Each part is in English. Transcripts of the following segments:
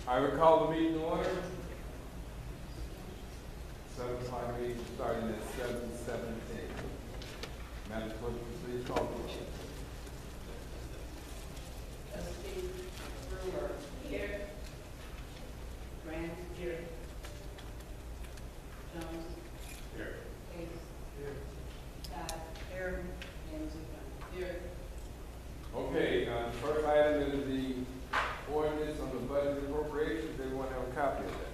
I will call the meeting to order. 7 o'clock meeting starting at 7:17. Madam Clerk, please call the roll. Trustee Brewer here. Grant here. Jones Here. Hayes Here. Todd here. And Zupan here. Okay, the first item is the ordinance on the budget appropriations. Everyone have a copy of that?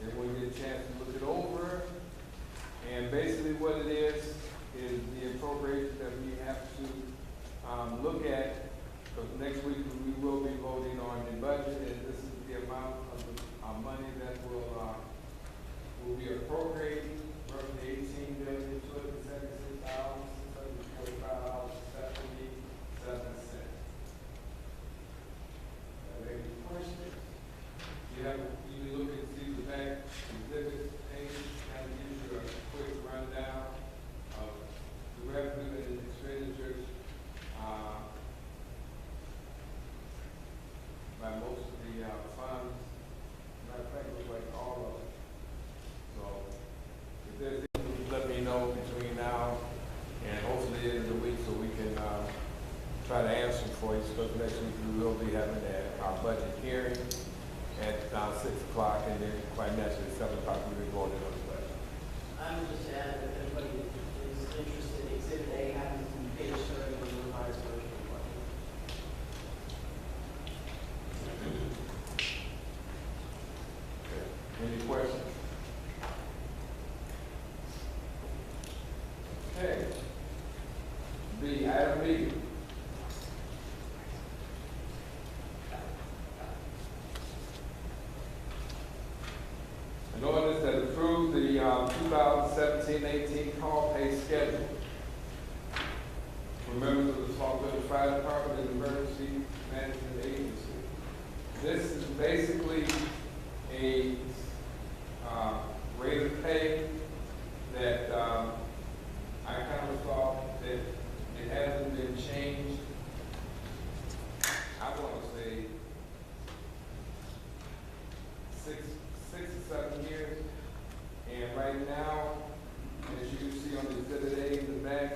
Everyone get a chance to look it over. And basically what it is the appropriation that we have to look at, because next week we will be voting on the budget, and this is the amount of the money that will be appropriating, roughly $18,276,645.77. Any questions? You look and see the back exhibit page, kind of gives you a quick rundown of the revenue and expenditures by most of the funds. Matter of fact, it looks like all of them. So if there's anything, let me know between now and hopefully the end of the week so we can try to answer for you. So next week we will be having our budget hearing at 6 o'clock, and then quite naturally 7 o'clock we'll be voting on the budget. I would just add that if anybody is interested, Exhibit A happens to be page 30 of the revised version of the budget. Any questions? Okay. B, item B. An ordinance that approves the 2017-18 call pay schedule for members of the Sauk Fire Department and Emergency Management Agency. This is basically a rate of pay that I kind of thought that it hasn't been changed. I want to say six or 7 years. And right now, as you can see on the exhibit A in the back,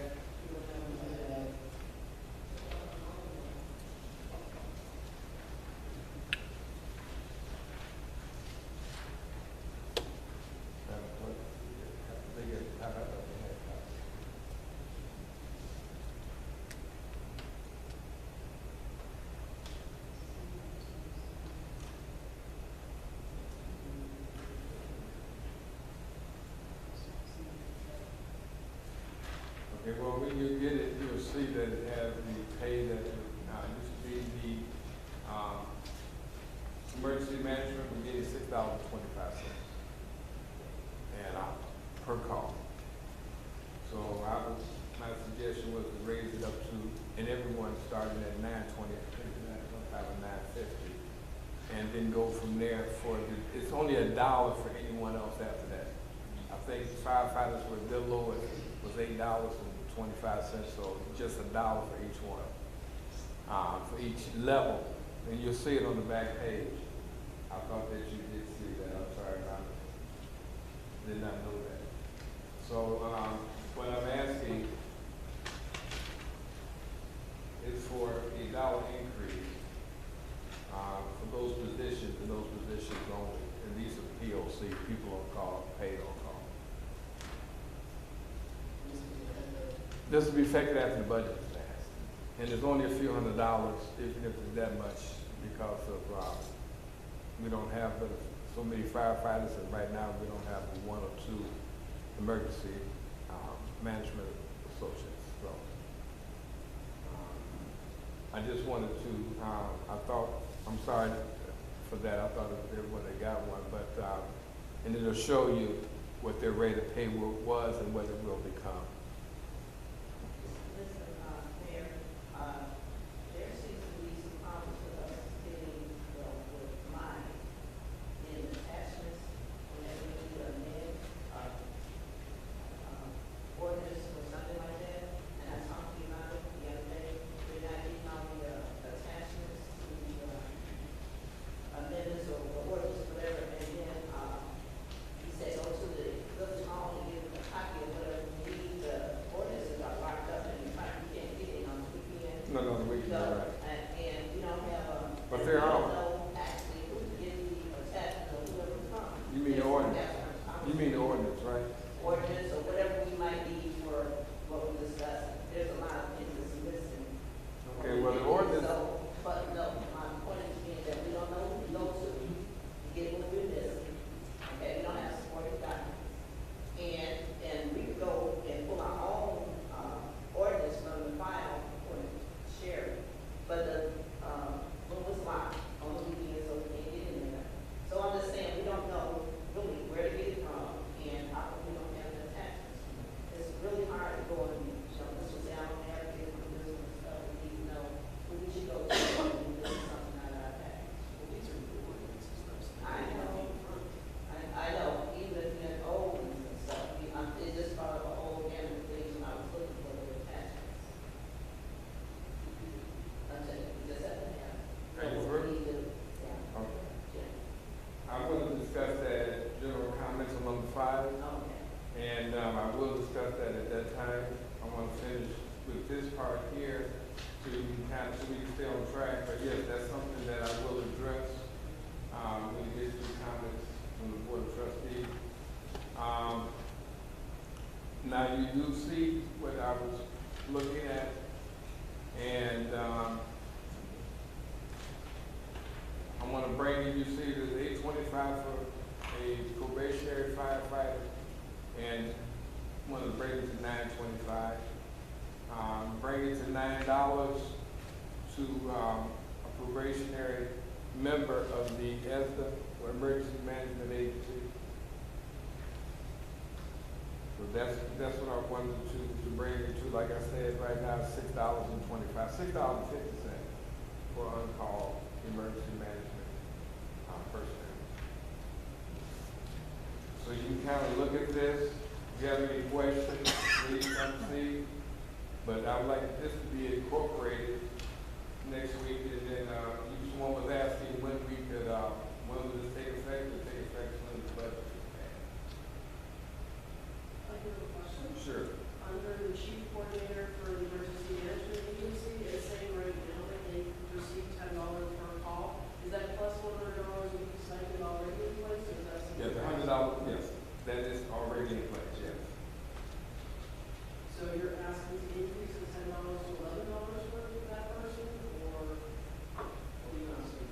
okay, well, when you get it, you'll see that it has the pay that used to be the emergency management, we're getting $6.25 and per call. So my suggestion was to raise it up to, and everyone starting at $9.20, I think $9.25 or $9.50, and then go from there it's only $1 for anyone else after that. I think firefighters were, their lowest was $8.25, so just $1 for each one, for each level. And you'll see it on the back page. I thought that you did see that. I'm sorry, I did not know that. So what I'm asking is for $1 increase for those positions and those positions only. And these are POC, people on call, paid on call. This will be effective after the budget is passed. And there's only a few $100s, even if it's that much, because of we don't have so many firefighters, and right now we don't have 1 or 2 emergency management associates. So I just wanted to, I'm sorry for that. I thought everyone had got one, but and it'll show you what their rate of pay was and what it will become. Listen, Mayor, there seems to be some problems with us getting with mine in attachments whenever we do a med ordinance or something like that. And I talked to you about it the other day. We're not getting all the attachments to the know, Right. and we don't have a. But and there we don't are- know actually who is the attachment or whoever's from. You mean the ordinance? That's what I'm You mean the ordinance, right? ordinance or whatever we might need for what we're discussing. There's a lot of things that's missing. Okay, well, the ordinance, So, but no, my point is being that we don't know who we go to, to get what we're missing. Okay, we don't have supporting documents. And we could go and pull our own, ordinance from the file or share it. But the, room was locked on the weekend, so we can't get in there. So I'm just saying, we don't know really where to get it from and how we don't have the attachments. It's really hard to go and, this was, I don't have it from this one, stuff, we need to know who we should go to when we miss something out of our package. These are new ordinances, though. I know. I know, even if you had old ones and stuff, it just brought up a whole gamut of things when I was looking for the attachments. I'm saying, we just have to have. Are you what through? we need to, yeah, okay. yeah, I'm going to discuss that general comments on number 5. okay. And I will discuss that at that time. I want to finish with this part here so we can so we can stay on track. But yes, that's something that I will address when we get to the comments from the Board of Trustees. Now you do see what I was looking at, and I want to bring you see there's $825 for a probationary firefighter. And want to bring it to $9.25. Bring it to $9 to a probationary member of the ESDA, or Emergency Management Agency. So that's what I wanted to bring it to. Like I said, right now it's $6.25, $6.50 for on-call emergency management personnel. So you can kind of look at this. If you have any questions, please come see. But I would like this to be incorporated next week. And then someone was asking when we could, when would this take effect? It take effect when the budget is passed. I have a question. Sure. Under the chief coordinator for the emergency management agency, it's saying right now that they receive $10 per call. Is that plus $100 a week stipend already in place, or is that something? Yeah, the $100, yes, that is already in place, yes. So you're asking to increase the $10 to $11 for that person, or what are you asking?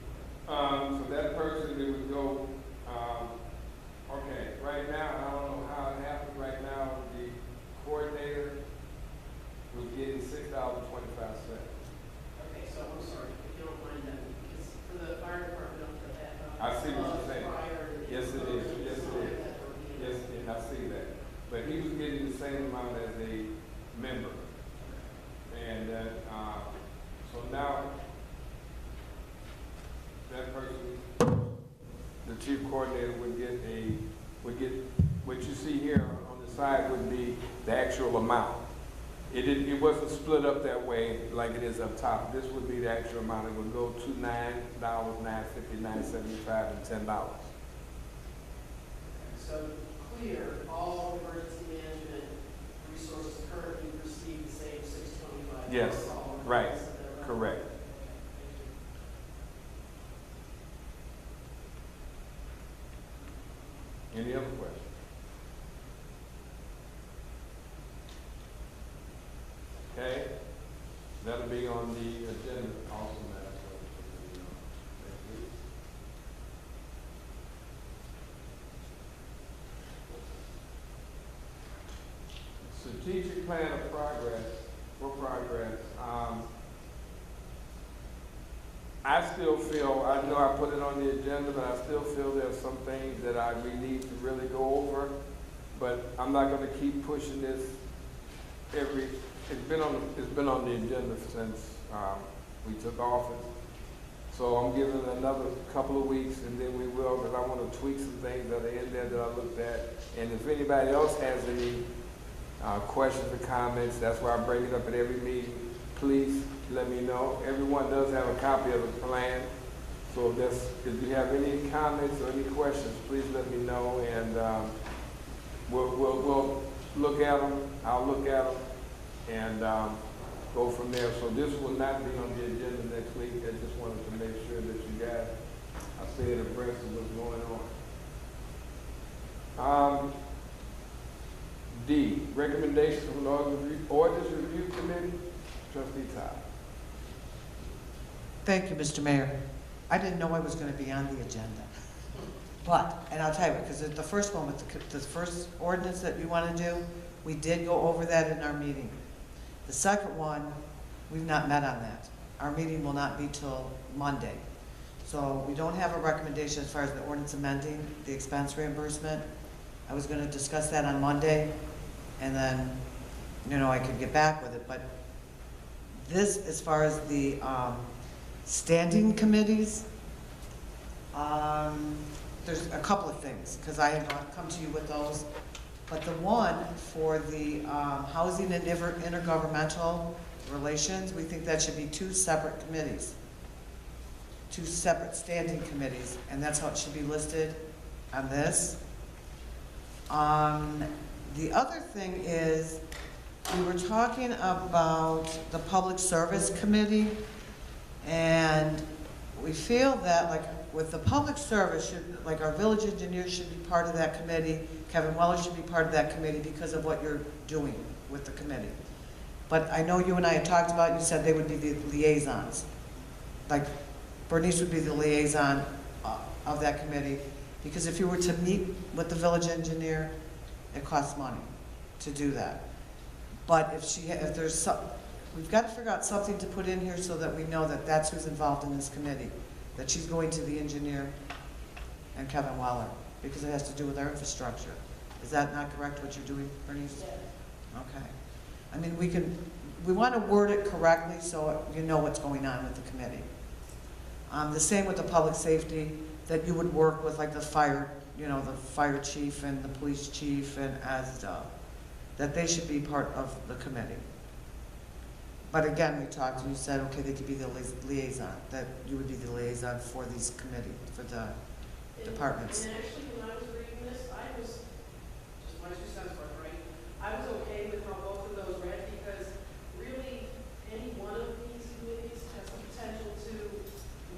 So that person, they would go, okay, right now, I don't know how it happened right now, the coordinator was getting $6.25. Okay, so I'm sorry, if you don't mind that, because for the fire department up to that. I see what you're saying. Prior to the- Yes, it is. Yes, it is. Yes, and I see that. But he was getting the same amount as a member. And so now, that person, the chief coordinator would get what you see here on the side would be the actual amount. It wasn't split up that way like it is up top. This would be the actual amount. It would go to $9, $9.50, $9.75, and $10. So clear, all emergency management resources currently receive the same $6.25. Yes, for all right, emergencies that are correct. Any other questions? Okay, that'll be on the agenda also, Madam Clerk, next week. Strategic plan of progress, for progress. I still feel, I know I put it on the agenda, but I still feel there's some things that we need to really go over. But I'm not gonna keep pushing this it's been on the agenda since, we took office. So I'm giving it another couple of weeks and then we will, because I want to tweak some things that are in there that I looked at. And if anybody else has any questions or comments, that's why I bring it up at every meeting. Please let me know. Everyone does have a copy of the plan. So if you have any comments or any questions, please let me know, and we'll look at them. I'll look at them, and go from there. So this will not be on the agenda next week. I just wanted to make sure that you guys are staying abreast of what's going on. D, recommendations from the Ordinance Review Committee. Trustee Todd. Thank you, Mr. Mayor. I didn't know I was going to be on the agenda. But, and I'll tell you, because the first one with the first ordinance that you want to do, we did go over that in our meeting. The second one, we've not met on that. Our meeting will not be till Monday. So we don't have a recommendation as far as the ordinance amending the expense reimbursement. I was going to discuss that on Monday, and then, I could get back with it. But this, as far as the standing committees, there's a couple of things, because I had come to you with those. But the one for the housing and intergovernmental relations, we think that should be two separate committees, two separate standing committees, and that's how it should be listed on this. The other thing is, we were talking about the Public Service Committee, and we feel that, like, with the public service, like our village engineer should be part of that committee, Kevin Weller should be part of that committee because of what you're doing with the committee. But I know you and I had talked about, you said they would be the liaisons. Like, Bernice would be the liaison of that committee, because if you were to meet with the village engineer, it costs money to do that. But if there's some, we've got to figure out something to put in here so that we know that that's who's involved in this committee, that she's going to the engineer and Kevin Weller, because it has to do with our infrastructure. Is that not correct, what you're doing, Bernice? Yes. Okay. I mean, we want to word it correctly so you know what's going on with the committee. The same with the public safety, that you would work with, like the fire, the fire chief and the police chief and ASDA, that they should be part of the committee. But again, we talked and you said, okay, they could be the liaison, that you would be the liaison for these committee, for the departments. And actually, when I was reading this, I was, just my 2 cents worth, right? I was okay with how both of those read, because really, any one of these committees has the potential to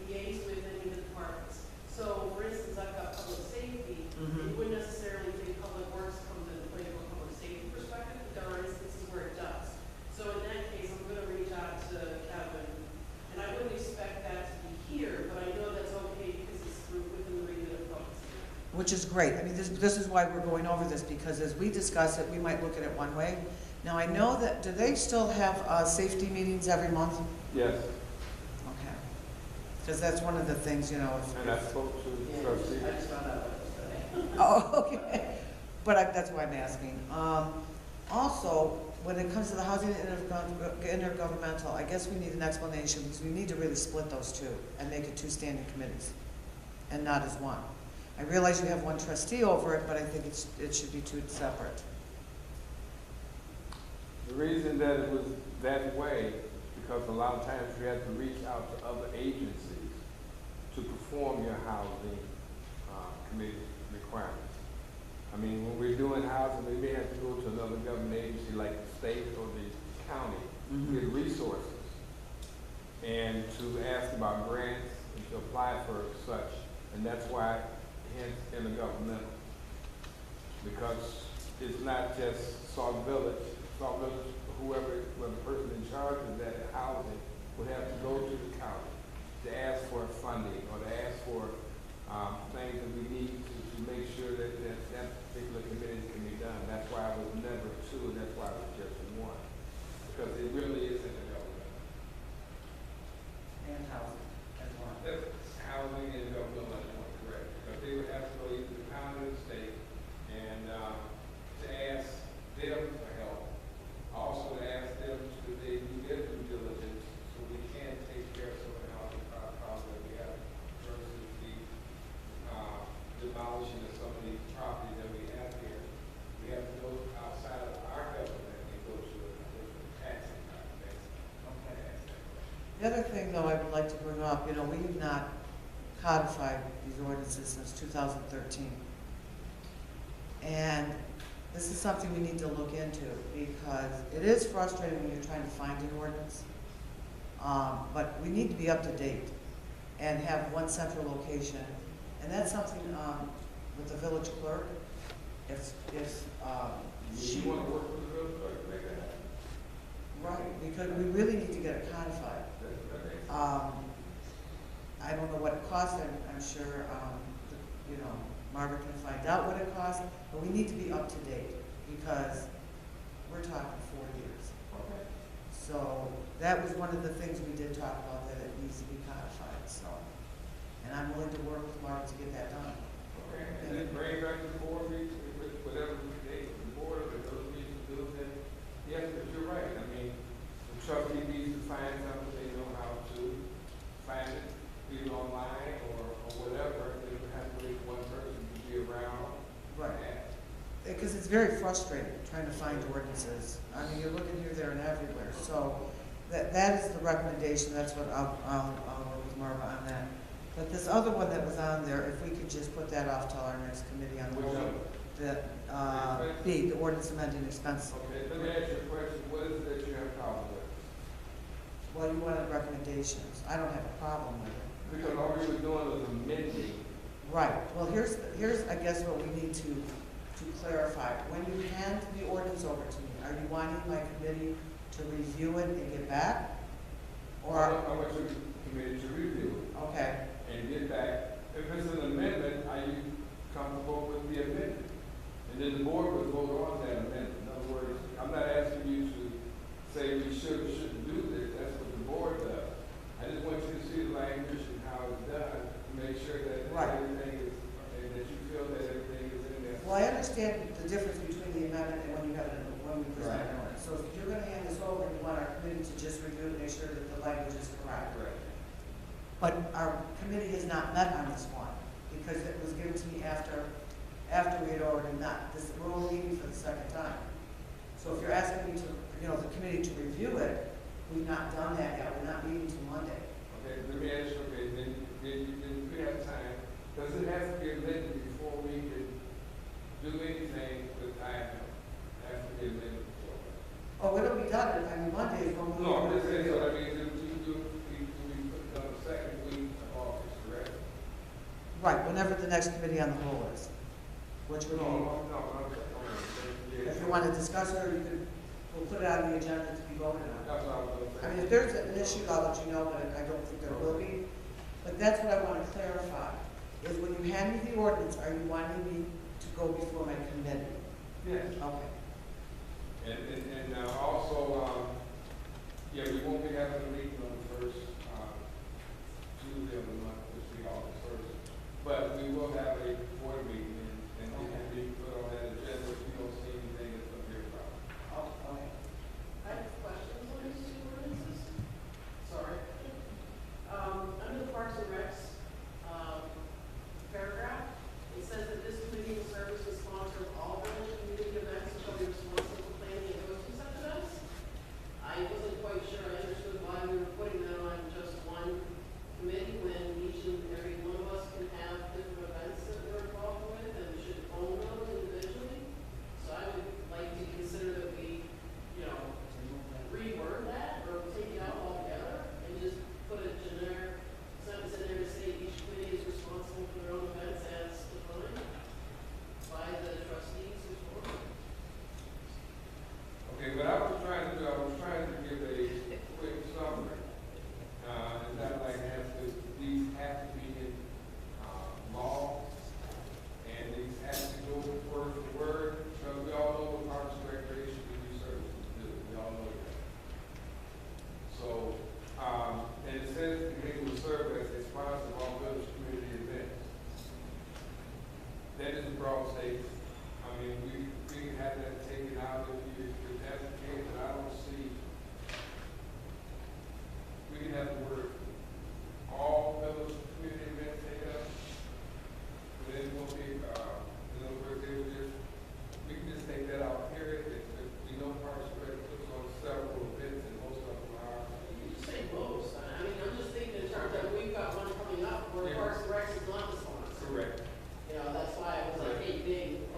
liaise with any of the departments. So, for instance, I've got public safety. You wouldn't necessarily think public works comes into play from a public safety perspective, but there are instances where it does. So in that case, I'm going to reach out to Kevin, and I wouldn't expect that to be here, but I know that's okay because it's within the remit of public safety. Which is great. I mean, this is why we're going over this, because as we discuss it, we might look at it one way. Now, I know that, do they still have safety meetings every month? Yes. Okay. Because that's one of the things, And I spoke to the trustee. I just found out about this today. Oh, okay. But that's why I'm asking. Also, when it comes to the housing intergovernmental, I guess we need an explanation, because we need to really split those two and make it two standing committees and not as one. I realize you have one trustee over it, but I think it should be two separate. The reason that it was that way, because a lot of times you have to reach out to other agencies to perform your housing committee requirements. I mean, when we're doing housing, we may have to go to another government agency like the state or the county to get resources and to ask about grants and to apply for such. And that's why, hence, intergovernmental. Because it's not just Sauk Village. Sauk Village, whoever the person in charge of that housing would have to go to the county to ask for funding or to ask for things that we need to make sure that particular committee can be done. That's why I was never two, and that's why I was just one. Because it really is intergovernmental. And housing as well. Housing and governmental, correct. Because they would have to go either to the county or the state and to ask them for help. Also to ask them to they do their due diligence so we can take care of some of the housing problems that we have versus the demolishing of some of these properties that we have here. We have to go outside of our government and go to a different taxing base. Okay. The other thing, though, I would like to bring up, we have not codified these ordinances since 2013. And this is something we need to look into, because it is frustrating when you're trying to find an ordinance. But we need to be up to date and have one central location. And that's something, with the village clerk, if, she. You wanna work with the village clerk to make that happen? Right, because we really need to get it codified. I don't know what it costs, I'm sure, you know, Margaret can find out what it costs, but we need to be up to date, because we're talking 4 years. Okay. So, that was one of the things we did talk about, that it needs to be codified, so. And I'm willing to work with Margaret to get that done. Okay, and then bring back to the board meeting, whatever they, the board, or those meetings do, then, yes, but you're right, I mean, the trustee needs to find something, they know how to find it, either online or whatever, they don't have to wait for one person to be around. Right. Because it's very frustrating trying to find ordinances. I mean, you're looking here, there, and everywhere. So that is the recommendation. That's what I'll work with Marva on that. But this other one that was on there, if we could just put that off till our next committee on the Which whole, one? the ordinance amending expense. Okay, let me ask you a question, what is it that you have a problem with? Well, you wanted recommendations. I don't have a problem with it. Because all we were doing was amending. Right. Well, here's I guess what we need to clarify. When you hand the ordinance over to me, are you wanting my committee to review it and get back? Or, I want your committee to review it. okay, And get back, if it's an amendment, are you comfortable with the amendment? And then the board would vote on that amendment. In other words, I'm not asking you to say we should or shouldn't do this, that's what the board does. I just want you to see the language and how it's done, to make sure that Right. everything is, and that you feel that everything is in there. well, I understand the difference between the amendment and when you have it, when we present an ordinance. So if you're gonna hand this over, you want our committee to just review it and make sure that the language is correct. Correct. But our committee has not met on this one, because it was given to me after we had already met. We're only meeting for the second time. So if you're asking me to, you know, the committee to review it, we've not done that yet. We're not meeting till Monday. Okay, let me ask you, okay, then we have time, does it have to be amended before we can do anything with time? Has to be amended before. Oh, it'll be done, I mean, Monday is when we. No, I'm just saying, so I mean, we put it on the second week of August, correct? Right, whenever the next committee on the whole is, which would be, No, if you want to discuss it, or you could, we'll put it on the agenda to be voted on. that's what I was I gonna mean, say. if there's an issue, I'll let you know, but I don't think there will be. But that's what I want to clarify, is when you hand me the ordinance, are you wanting me to go before my committee? Yes. Okay. And also, yeah, we won't be having a meeting on the first, Tuesday of the month, which will be August 1st. But we will have a board meeting, and it can be put on that agenda if you don't see anything that's up here about. Oh, okay. I have questions on these two ordinances. Sorry. Under the Parks and Recs, paragraph, it says that this committee will serve as the sponsor of all village community events and shall be responsible for planning and hosting such events. I wasn't quite sure I understood why we were putting that on just one committee when each and every one of us can have different events that we're involved with and should own those individually. So I would like to consider that we, you know, reword that or take it out altogether and just put a generic sentence in there to say each committee is responsible for their own events as defined by the trustees or board. Okay, what I was trying to do, I was trying to give a quick summary. It's not like these have to be in, law, and these have to go word for word, because we all know what Parks and Recreation Community Services do, we all know that. So, and it says the committee will serve as a sponsor of all village community events. That is a broad statement. I mean, we can have that taken out if that's the case, but I don't see. We can have the word all village community events taken out. But then it won't be, in other words, they would just, we can just take that out, period. If we know Parks and Rec puts on several events and most of them are. You just say most. I mean, I'm just thinking in terms of we've got one coming up where Yeah. Parks and Recs is not the sponsor. Correct. You know, that's why I was like, hey, big,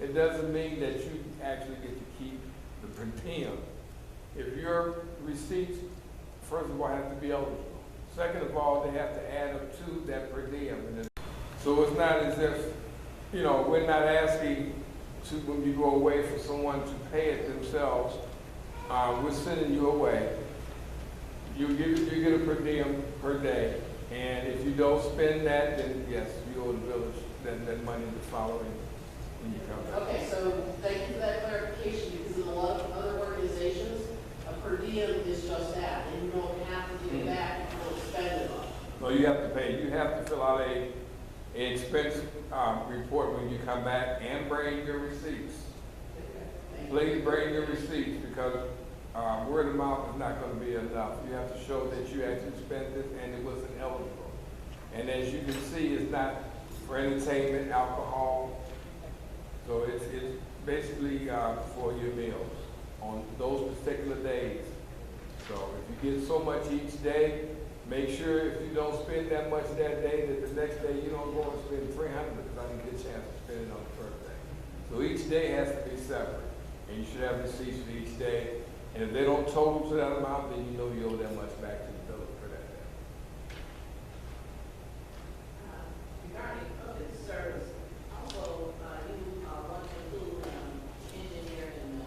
it doesn't mean that you actually get to keep the per diem. If your receipts, first of all, have to be eligible. Second of all, they have to add up to that per diem. So it's not as if, you know, we're not asking to, when you go away, for someone to pay it themselves. We're sending you away. You get a per diem per day. And if you don't spend that, then yes, you owe the village that money the following when you come back. Okay, so thank you for that clarification, because in a lot of other organizations, a per diem is just that, and you don't have to give it back if you don't spend it on. No, you have to pay. You have to fill out an expense report when you come back and bring your receipts. Please bring your receipts, because word of mouth is not going to be enough. You have to show that you actually spent it and it wasn't eligible. And as you can see, it's not for entertainment, alcohol. So it's basically for your meals on those particular days. So if you get so much each day, make sure if you don't spend that much that day, that the next day you don't go and spend $300, because I didn't get a chance to spend it on the first day. So each day has to be separate, and you should have receipts for each day. And if they don't total to that amount, then you know you owe that much back to the village for that day. Regarding public service, also, you want to include engineer and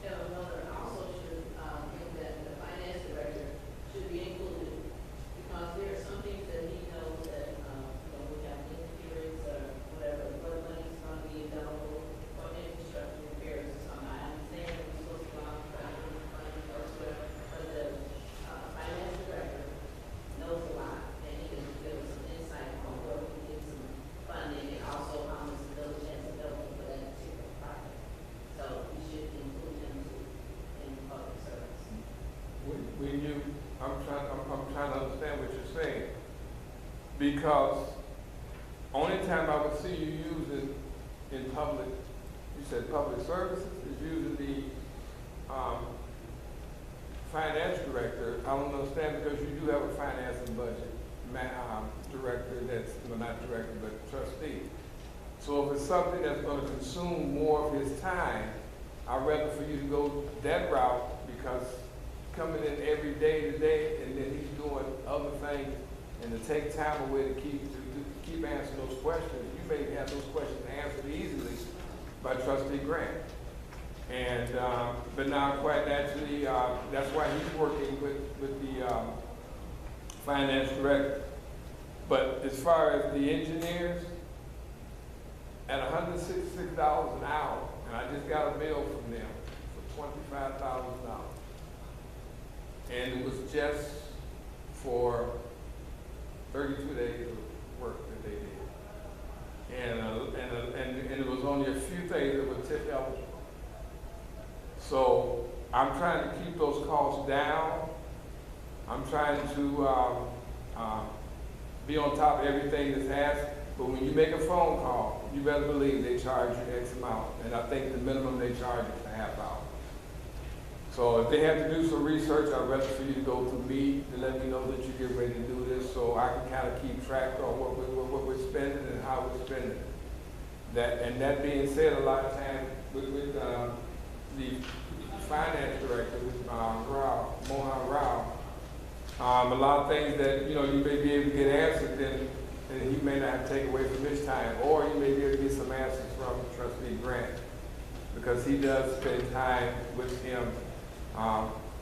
another also should think that the finance director should be included, because there are some things that he knows that we have interference or whatever, what money's going to be available for infrastructure repairs or something. I understand that we're supposed to go out and try to move money elsewhere, but the finance director knows a lot, and he can give us some insight on where we can get some funding, and also how much the village has available for that particular project. So we should include him in public service. When you, I'm trying to understand what you're saying, because only time I would see you using in public, you said public services, is using the finance director. I don't understand, because you do have a finance and budget director that's, well, not director, but trustee. So if it's something that's going to consume more of his time, I'd rather for you to go that route, because coming in every day to day, and then he's doing other things, and to take time away to keep answering those questions, you may have those questions answered easily by Trustee Grant. And but now, quite naturally, that's why he's working with the finance director. But as far as the engineers, at $166 an hour, and I just got a bill from them for $25,000. And it was just for 32 days of work that they did. And it was only a few things that were tip eligible. So I'm trying to keep those costs down. I'm trying to be on top of everything that's asked. But when you make a phone call, you better believe they charge you X amount. And I think the minimum they charge is a half hour. So if they have to do some research, I'd rather for you to go through me to let me know that you're getting ready to do this, so I can kind of keep track of what we're spending and how we're spending it. That being said, a lot of times with the finance director, with Mohan Rao, a lot of things that you may be able to get answered, then he may not have to take away from his time, or you may be able to get some answers from Trustee Grant, because he does spend time with him.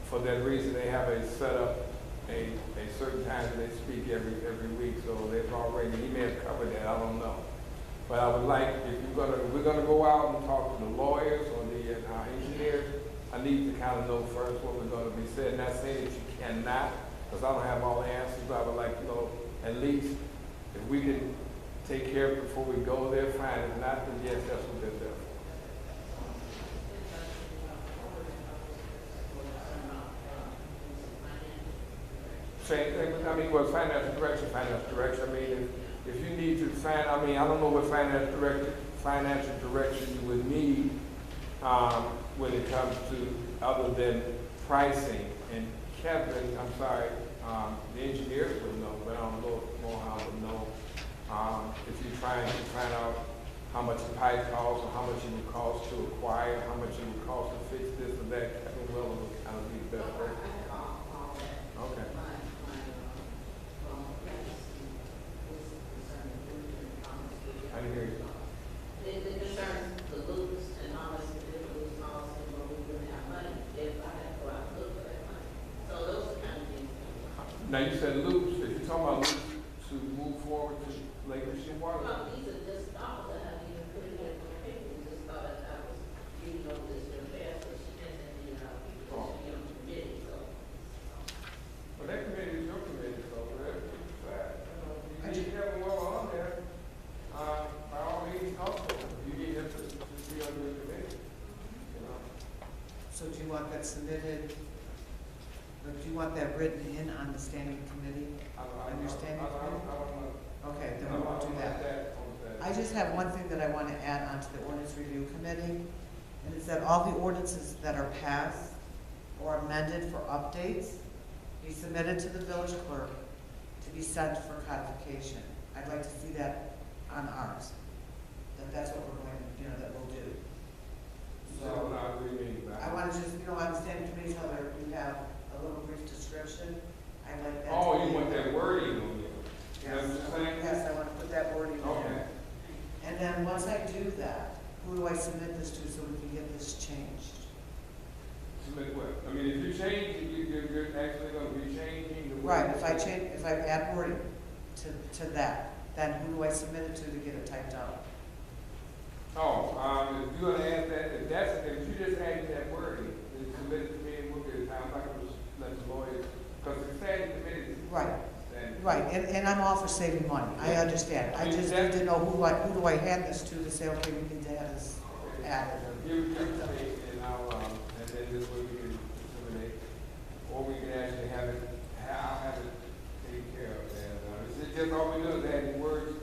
For that reason, they have a set up a certain time that they speak every week. So they've already, he may have covered that, I don't know. But I would like, if we're gonna go out and talk to the lawyers or the engineers, I need to kind of know first what we're gonna be said. Not saying that you cannot, because I don't have all the answers, but I would like to know at least if we can take care of it before we go there, fine. If not, then yes, that's what they're there for. Same thing, I mean, well, financial direction. I mean, if you need to find, I don't know what financial direction you would need when it comes to other than pricing. And Kevin, I'm sorry, the engineers would know, but I don't know if Mohan would know. If you're trying to find out how much a pipe costs, or how much it would cost to acquire, how much it would cost to fix this or that? Captain Wells would kind of be the best person. Okay. I didn't hear you. It concerns the loops and how much the loops cost and where we wouldn't have money if I had to go out and look for that money. So those are kind of things. Now, you said loops, if you're talking about loops to move forward to Lake Michigan Water. Well, these are just dollars that haven't even put it in the paper. We just thought that I was reading over this real fast, so she didn't send me, people, she on the committee, so. Well, that committee is your committee, so that's fine. You need to have them all on there. By all means, also, you need them to be on your committee, you know. So do you want that submitted, or do you want that written in on the standing committee? Understanding committee? Okay, then we won't do that. I just have one thing that I want to add on to the ordinance review committee, and it's that all the ordinances that are passed or amended for updates be submitted to the village clerk to be sent for codification. I'd like to see that on ours. That's what we're going to, that we'll do. So, now, we mean that. I want to just, on the standing committees, how there, you have a little brief description. I like that. Oh, you want that wording on there? Yes, That's what you're saying? yes, I want to put that wording in Okay. there. And then once I do that, who do I submit this to so we can get this changed? Submit what? I mean, if you change, you're actually gonna be changing the. Right, if I add wording to that, then who do I submit it to get it typed out? Oh, if you're gonna add that, if you just add that wording, then submit it to me and we'll get it. I'm not gonna just let the lawyers, because the standing committee. Right. Right, and I'm all for saving money, I understand. I just need to know who do I hand this to say, okay, we need to have this added. Give it to me and I'll, and then this way we can disseminate, or we can actually have it, I'll have it taken care of. And, it's just all we do is add words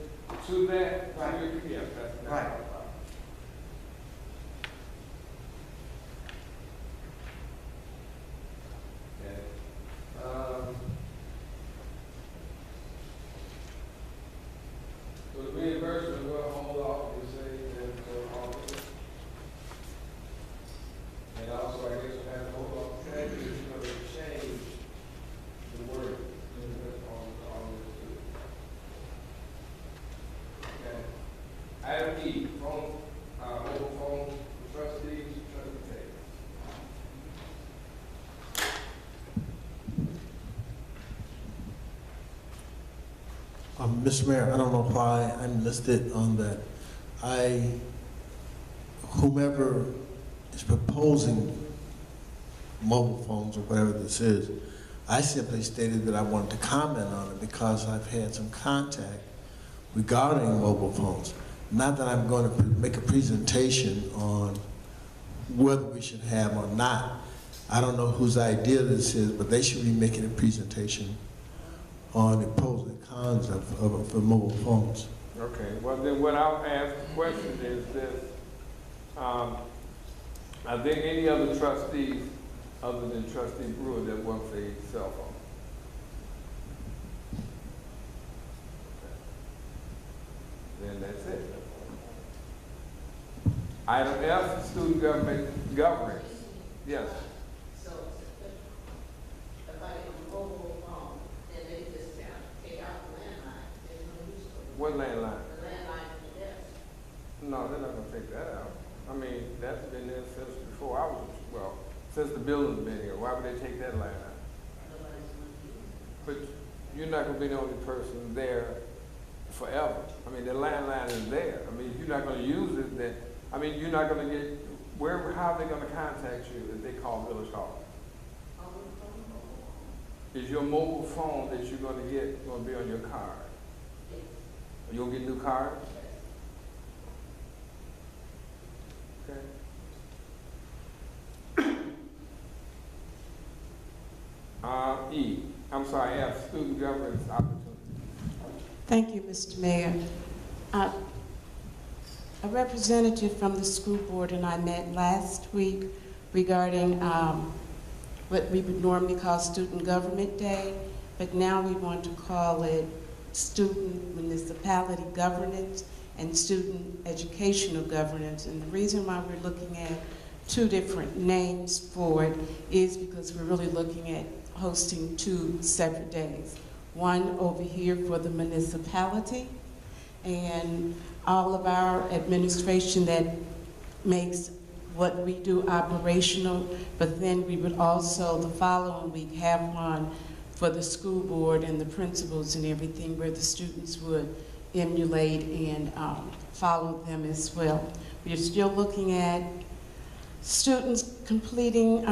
to that. Right. Yeah, that's Right. our problem. So the reimbursement will hold off, you say, until August. And also, I guess we have to hold off, because you're going to change the word. Okay. Item E, phone, mobile phone, trustees, trustee. Mr. Mayor, I don't know why I'm listed on that. Whomever is proposing mobile phones or whatever this is, I simply stated that I wanted to comment on it because I've had some contact regarding mobile phones. Not that I'm going to make a presentation on whether we should have or not. I don't know whose idea this is, but they should be making a presentation on the pros and cons of mobile phones. Okay, well then what I'll ask the question is this. Are there any other trustees other than trustee Brewer that wants a cell phone? Okay. Then that's it. Item F, student governance. Yes. So, if I get a mobile phone, then they just take out the landline, there's no use for it. What landline? The landline to the desk. No, they're not gonna take that out. I mean, that's been there since before I was, well, since the building's been here. Why would they take that line out? Nobody's going to use it. But you're not gonna be the only person there forever. I mean, the landline is there. I mean, if you're not gonna use it, then, I mean, you're not gonna get, how are they gonna contact you if they call Village Hall? Is your mobile phone that you're gonna get gonna be on your card? Yes. You'll get new cards? Okay. E, I'm sorry, F, student governance opportunity. Thank you, Mr. Mayor. A representative from the school board and I met last week regarding what we would normally call Student Government Day, but now we want to call it Student Municipality Governance, and student educational governance. And the reason why we're looking at two different names for it is because we're really looking at hosting two separate days. One over here for the municipality and all of our administration that makes what we do operational, but then we would also, the following week, have one for the school board and the principals and everything where the students would emulate and follow them as well. We are still looking at students completing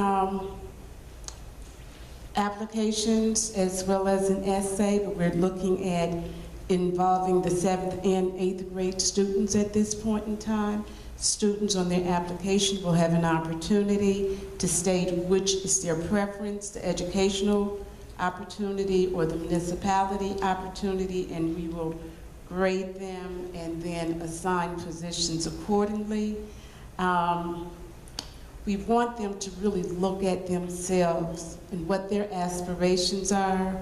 applications as well as an essay, but we're looking at involving the 7th and 8th grade students at this point in time. Students on their application will have an opportunity to state which is their preference, the educational opportunity or the municipality opportunity, and we will grade them and then assign positions accordingly. We want them to really look at themselves and what their aspirations are,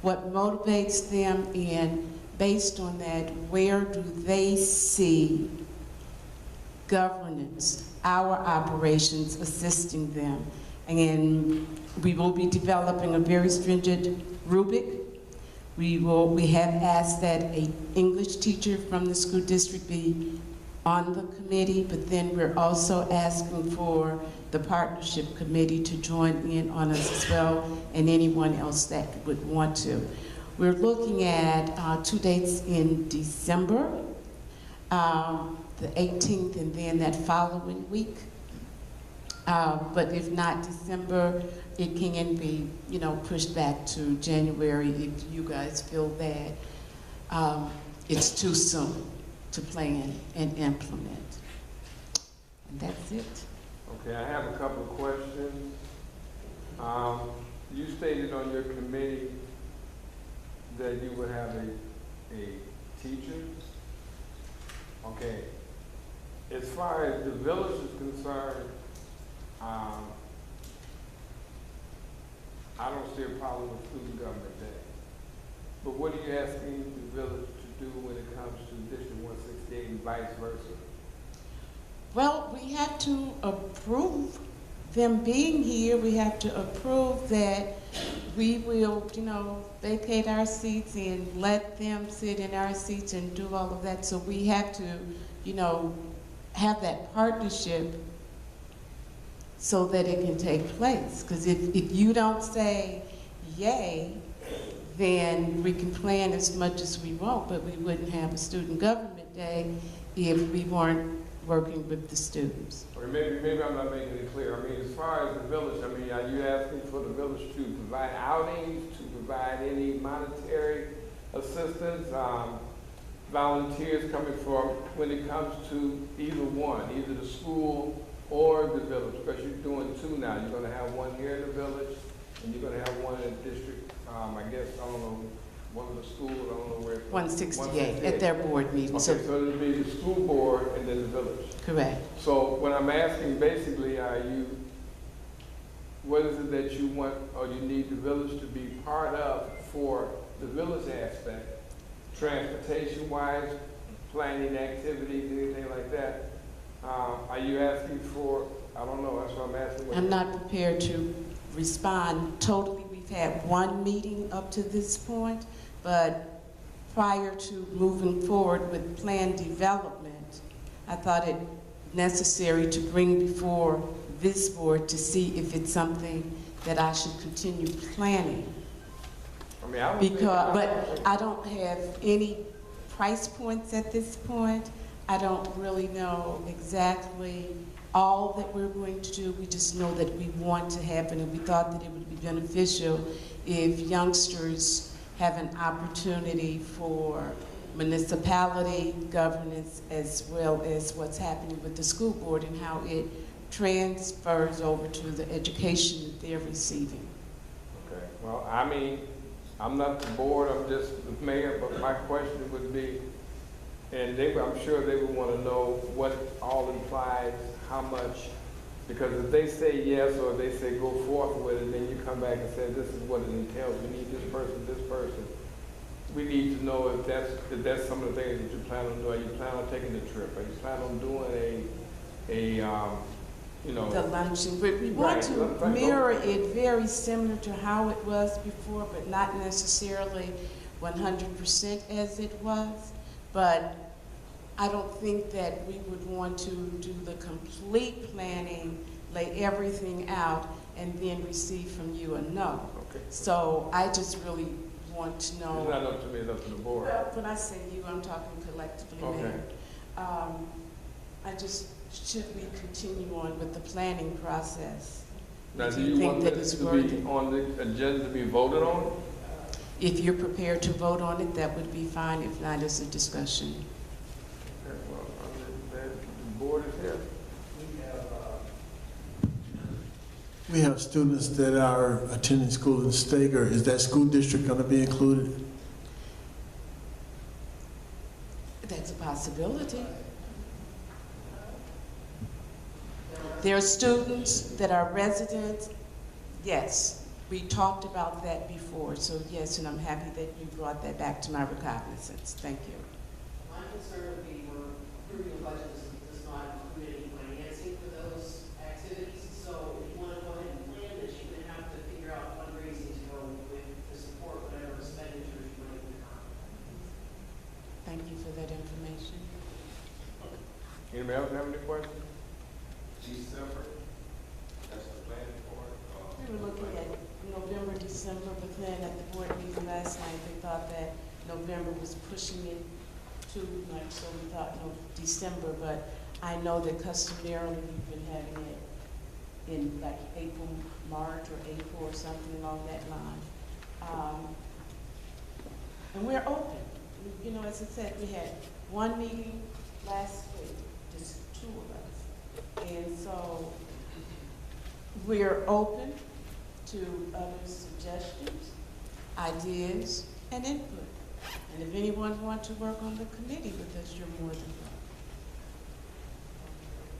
what motivates them, and based on that, where do they see governance, our operations assisting them. And we will be developing a very stringent rubric. We have asked that an English teacher from the school district be on the committee, but then we're also asking for the partnership committee to join in on us as well, and anyone else that would want to. We're looking at 2 dates in December, the 18th and then that following week. But if not December, it can be, pushed back to January if you guys feel that it's too soon to plan and implement. And that's it. Okay, I have a couple of questions. You stated on your committee that you would have a teacher. Okay. As far as the village is concerned, I don't see a problem with student government day. But what are you asking the village to do when it comes to District 168 and vice versa? Well, we have to approve them being here. We have to approve that we will, vacate our seats and let them sit in our seats and do all of that. So we have to, have that partnership so that it can take place. Because if you don't say yay, then we can plan as much as we want, but we wouldn't have a student government day if we weren't working with the students. Or maybe I'm not making it clear. I mean, as far as the village, are you asking for the village to provide outings, to provide any monetary assistance, volunteers coming for when it comes to either one, either the school or the village? Because you're doing two now. You're going to have one here in the village, and you're going to have one in the district. I guess, I don't know, one of the schools, I don't know where. 168 at their board meeting. Okay, so it'll be the school board and then the village. Correct. So what I'm asking basically, what is it that you want or you need the village to be part of for the village aspect? Transportation-wise, planning activities, anything like that? Are you asking for, I don't know, that's what I'm asking. I'm not prepared to respond totally. We've had one meeting up to this point, but prior to moving forward with plan development, I thought it necessary to bring before this board to see if it's something that I should continue planning. But I don't have any price points at this point. I don't really know exactly all that we're going to do. We just know that we want to happen, and we thought that it would be beneficial if youngsters have an opportunity for municipality governance as well as what's happening with the school board and how it transfers over to the education that they're receiving. Okay, well, I'm not the board, I'm just the mayor, but my question would be, and I'm sure they would want to know what all implies, how much, because if they say yes or they say go forth with it, then you come back and say this is what it entails, we need this person, we need to know if that's some of the things that you plan on doing. Are you plan on taking the trip? Are you plan on doing you know? The luncheon, but we want Right, to right. mirror it very similar to how it was before, but not necessarily 100% as it was. But I don't think that we would want to do the complete planning, lay everything out, and then receive from you a no. Okay. So I just really want to know. It's not up to me, it's up to the board. Well, when I say you, I'm talking collectively, Okay. Mayor. I just, should we continue on with the planning process? Now, Do do you you think want that this it's to worthy? be on the agenda to be voted on? If you're prepared to vote on it, that would be fine. If not, it's a discussion. Okay, well, the board is here. We have students that are attending school in Stager. Is that school district going to be included? That's a possibility. There are students that are residents. Yes, we talked about that before. So yes, and I'm happy that you brought that back to my recognizance. Thank you. My concern would be we're approving a budget that does not include any financing for those activities. So if you want to go ahead and plan this, you're going to have to figure out fundraising to go with to support whatever expenditures you might have. Thank you for that information. Anybody else have any questions? December, that's the planning for it. We were looking at November, December, but then at the board meeting last night, they thought that November was pushing it too much, so we thought no, December, but I know that customarily we've been having it in like April, March, or April, or something along that line. And we're open. You know, as I said, we had one meeting last week, just two of us. And so we're open to other suggestions, ideas, and input. And if anyone wants to work on the committee with us, you're more than welcome.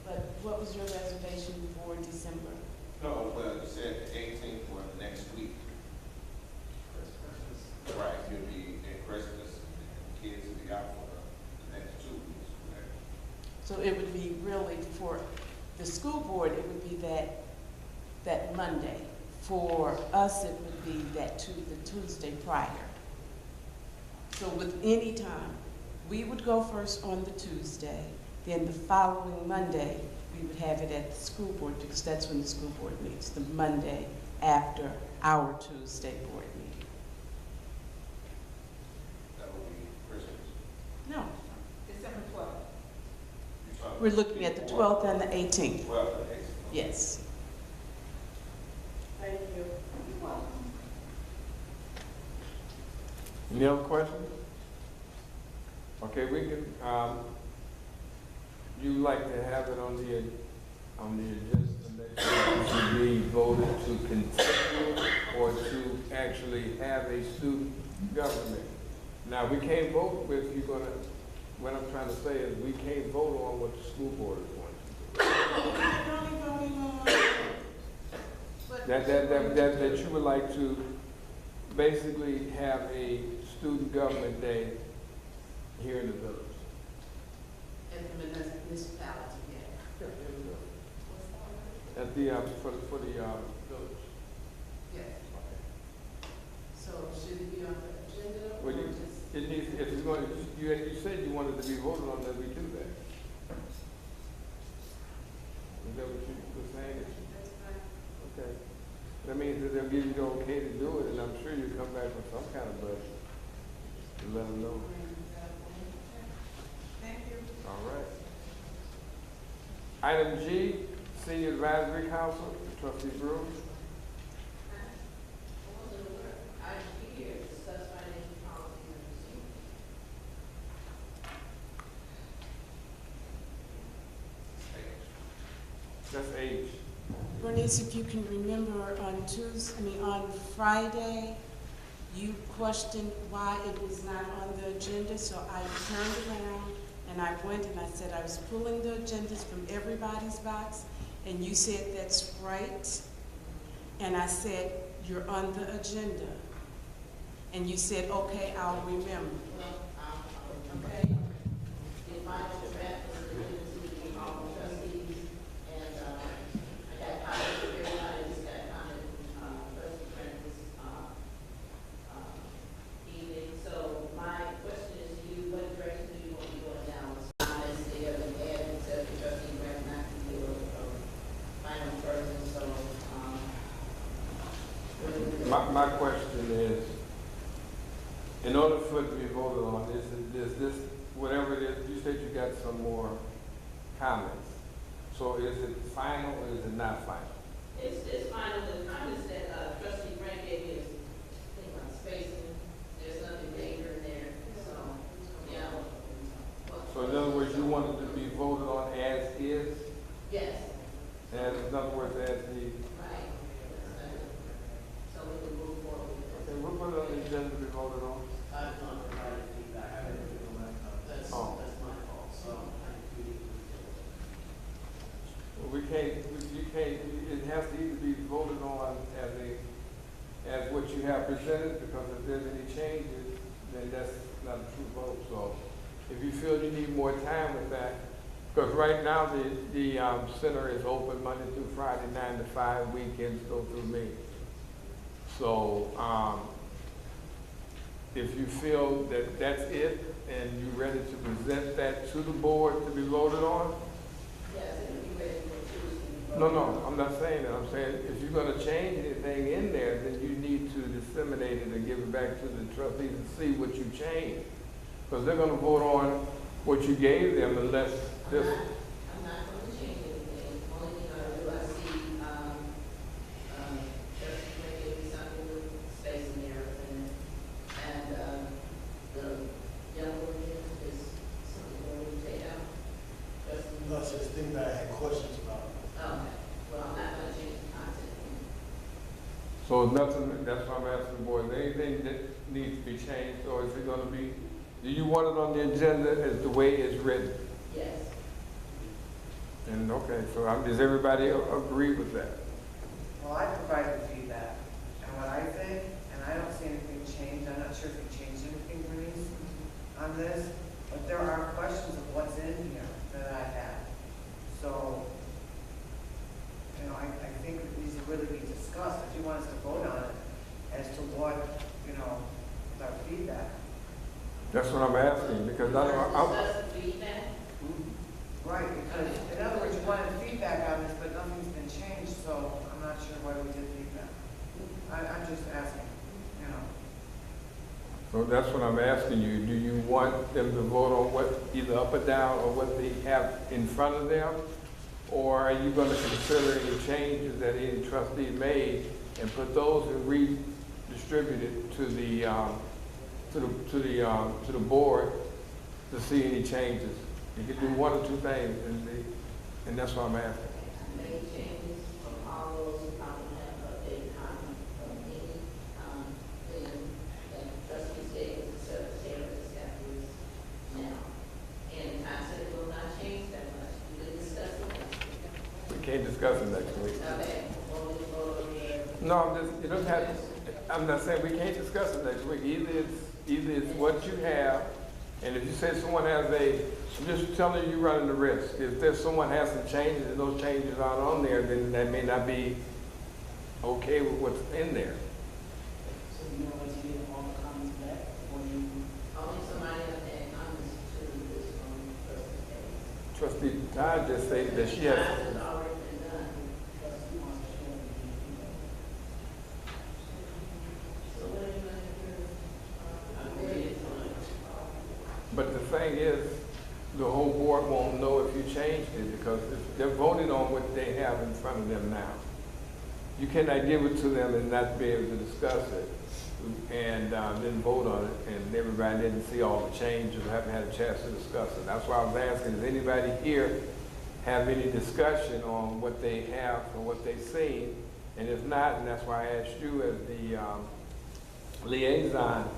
But what was your reservation for December? No, well, you said the 18th or the next week. Right, you'll be in Christmas, and kids will be out for the next 2 weeks, correct? So it would be really for the school board, it would be that Monday. For us, it would be the Tuesday prior. So with any time, we would go first on the Tuesday, then the following Monday, we would have it at the school board, because that's when the school board meets, the Monday after our Tuesday board meeting. That will be Christmas. No, December 12th. You're talking we're looking at the 12th and the 18th. 12th and 18th. Yes. Thank you. Any other questions? Okay, we can, you like to have it on the agenda to be voted to continue or to actually have a student government. Now, we can't vote with, what I'm trying to say is we can't vote on what the school board is going to do. That you would like to basically have a student government day here in the village. And the municipality, yeah. At the, for the village. Yes. So should it be on the agenda Well, or you- just? It needs, if it's going, you said you wanted to be voted on, that we do that. Is that what you were saying? That's fine. Okay. That means that they'll give you the okay to do it, and I'm sure you'll come back with some kind of budget to let them know. Thank you. All right. Item G, Senior Advisory Council, Trustee Brewer. I be here to discuss financial policy and procedure. That's H. Bernice, if you can remember on Friday, you questioned why it was not on the agenda, so I turned around and I went and I said I was pulling the agendas from everybody's box, and you said that's right. And I said, you're on the agenda. and you said, okay, I'll remember. Okay? The final draft was given to the trustees, and, I got comments from everybody, just got comment, trustee Prentice, evening. So my question is to you, what direction do you want to go down? Comments there, and add to the trustee Grant not to do a final person, so, My question is, in order for it to be voted on, is this, whatever it is, you said you got some more comments. So is it final or is it not final? it's final, the comments that, trustee Grant gave me is, think about spacing, there's nothing major in there, so, yeah. So in other words, you want it to be voted on as is? Yes, As, in other words, as the, right. So we can move forward with okay, we'll put it on the agenda to be voted on. I've not provided feedback. That's Oh. my fault, so I do. Well, you can't, it has to either be voted on as what you have presented, because if there's any changes, then that's not a true vote. So if you feel you need more time with that, because right now the center is open Monday through Friday, 9 to 5, weekends go through me. So, if you feel that that's it, and you're ready to present that to the board to be voted on, yes, it will be ready for Tuesday. no, I'm not saying that. I'm saying if you're gonna change anything in there, then you need to disseminate it and give it back to the trustees and see what you changed. Because they're gonna vote on what you gave them unless this, I'm not going to change anything, only thing I do, I see, trustee Grant gave me something with space in there, and, the yellow is something we're going to take out. Trustee- No, it's just things that I had questions about. Okay, well, I'm not going to change the content. so nothing, that's why I'm asking the board, is there anything that needs to be changed, or is it gonna be, do you want it on the agenda as the way it's written? Yes. And, okay, so does everybody agree with that? Well, I provided feedback, and what I think, and I don't see anything changed, I'm not sure if you changed anything, Bernice, on this, but there are questions of what's in here that I had. So, you know, I think it needs to really be discussed, if you want us to vote on it, as to what, you know, is our feedback. That's what I'm asking, because I don't, Discuss the feedback. Right, because, in other words, you wanted feedback on this, but nothing's been changed, so I'm not sure why we did feedback. I'm just asking, you know. so that's what I'm asking you. Do you want them to vote on what, either up or down, or what they have in front of them? Or are you gonna consider any changes that any trustee made and put those and redistribute it to the board to see any changes? You can do one or two things, and that's what I'm asking. I made changes from all those who probably have updated comment from any, thing that trustee said was the secretary has got this now. And I said it will not change that much, we can discuss it next week. We can't discuss it next week. Okay, well, we can go over there. No, it doesn't have, I'm not saying we can't discuss it next week. Either it's what you have, and if you say someone has I'm just telling you, you're running the risk. If there's someone has some changes and those changes aren't on there, then that may not be okay with what's in there. So you know what's getting all the comments back, or you? Only somebody else had comments to this from trustee Davis. Trustee Todd just said that she has, Mine has already been done. Trustee wants to share with you. So what are you gonna do? I'm ready to. but the thing is, the whole board won't know if you changed it, because if they're voting on what they have in front of them now. You cannot give it to them and not be able to discuss it, and then vote on it, and everybody didn't see all the changes, or haven't had a chance to discuss it. That's why I was asking, does anybody here have any discussion on what they have or what they've seen? And if not, and that's why I asked you as the liaison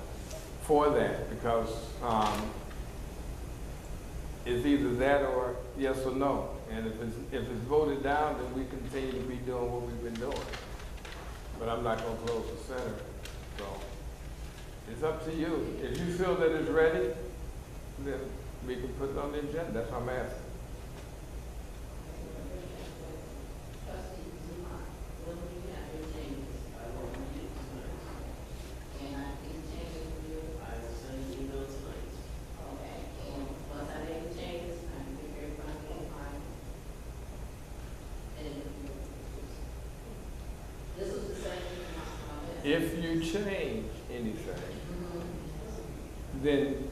for that, because it's either that or yes or no. And if it's voted down, then we continue to be doing what we've been doing. But I'm not gonna close the center, so. It's up to you. If you feel that it's ready, then we can put it on the agenda. That's what I'm asking. Trustee Zuma, when do you have your changes? I will review it tonight. And I think changes for you. I will send an email tonight. Okay, and once I make the changes, I can give everybody a file. And this was the same thing. If you change anything, then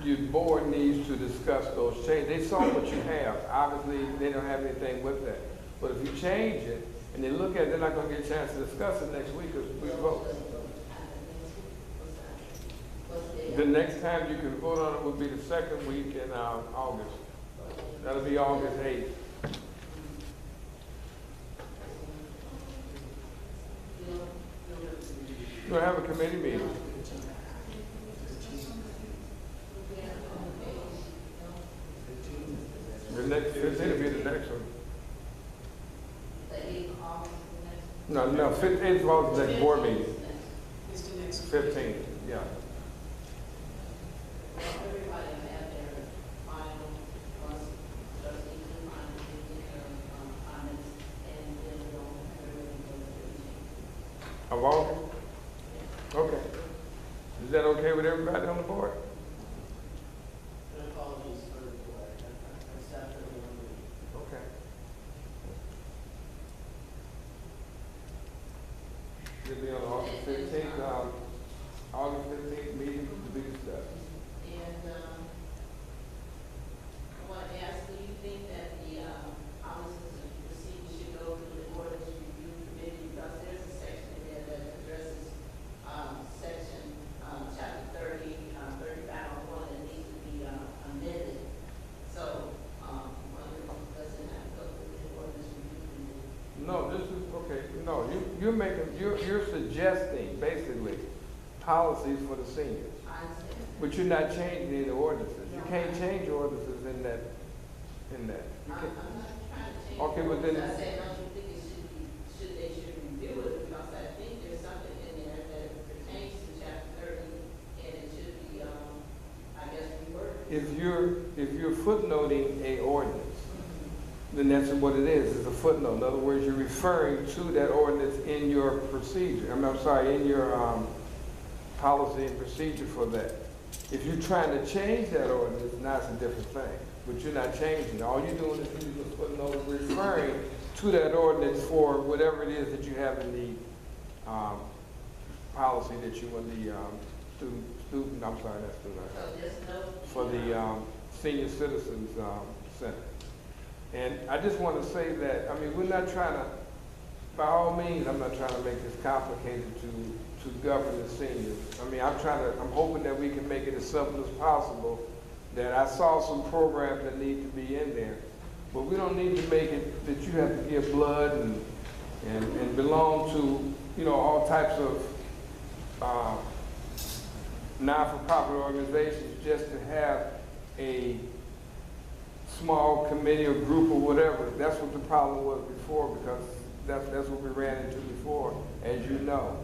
your board needs to discuss those changes. They saw what you have. Obviously, they don't have anything with that. But if you change it and they look at it, they're not going to get a chance to discuss it next week because we vote. The next time you can vote on it will be the second week in August. That'll be August 8th. We'll have a committee meeting. The next, 15th will be the next one. No, 15th is the next board meeting. It's the next. 15th, yeah. Everybody have their final, once trustees do final, their comments, and then we'll have everything go to the Of August? Okay. Is that okay with everybody on the board? And apologies for the delay. I sat there the other week. Okay. It'll be on August 15th, August 15th meeting to be discussed. And, I want to ask, do you think that the, policies and procedures should go to the ordinance review committee? Because there's a section in there that addresses, section, chapter 3501 that needs to be, amended. So, wondering, does it have to go to the ordinance review committee? No, this is, okay, no, you're suggesting basically policies for the seniors. I understand. But you're not changing any ordinances. You can't change ordinances in that. You I'm can't. not trying to change. Okay, but then- I said, don't you think it should be, they should review it, because I think there's something in there that pertains to chapter 30, and it should be, I guess, reworded. If you're footnoting a ordinance, then that's what it is. It's a footnote. In other words, you're referring to that ordinance in your procedure. I'm sorry, in your policy and procedure for that. If you're trying to change that ordinance, now it's a different thing. But you're not changing. All you're doing is using a footnote referring to that ordinance for whatever it is that you have in the policy that you want the student, I'm sorry, not student, So there's no. for the senior citizens center. And I just want to say that, I mean, we're not trying to, by all means, I'm not trying to make this complicated to govern the seniors. I mean, I'm hoping that we can make it as simple as possible, that I saw some programs that need to be in there, but we don't need to make it that you have to give blood and belong to, you know, all types of non-for-profit organizations just to have a small committee or group or whatever. That's what the problem was before, because that's what we ran into before, as you know.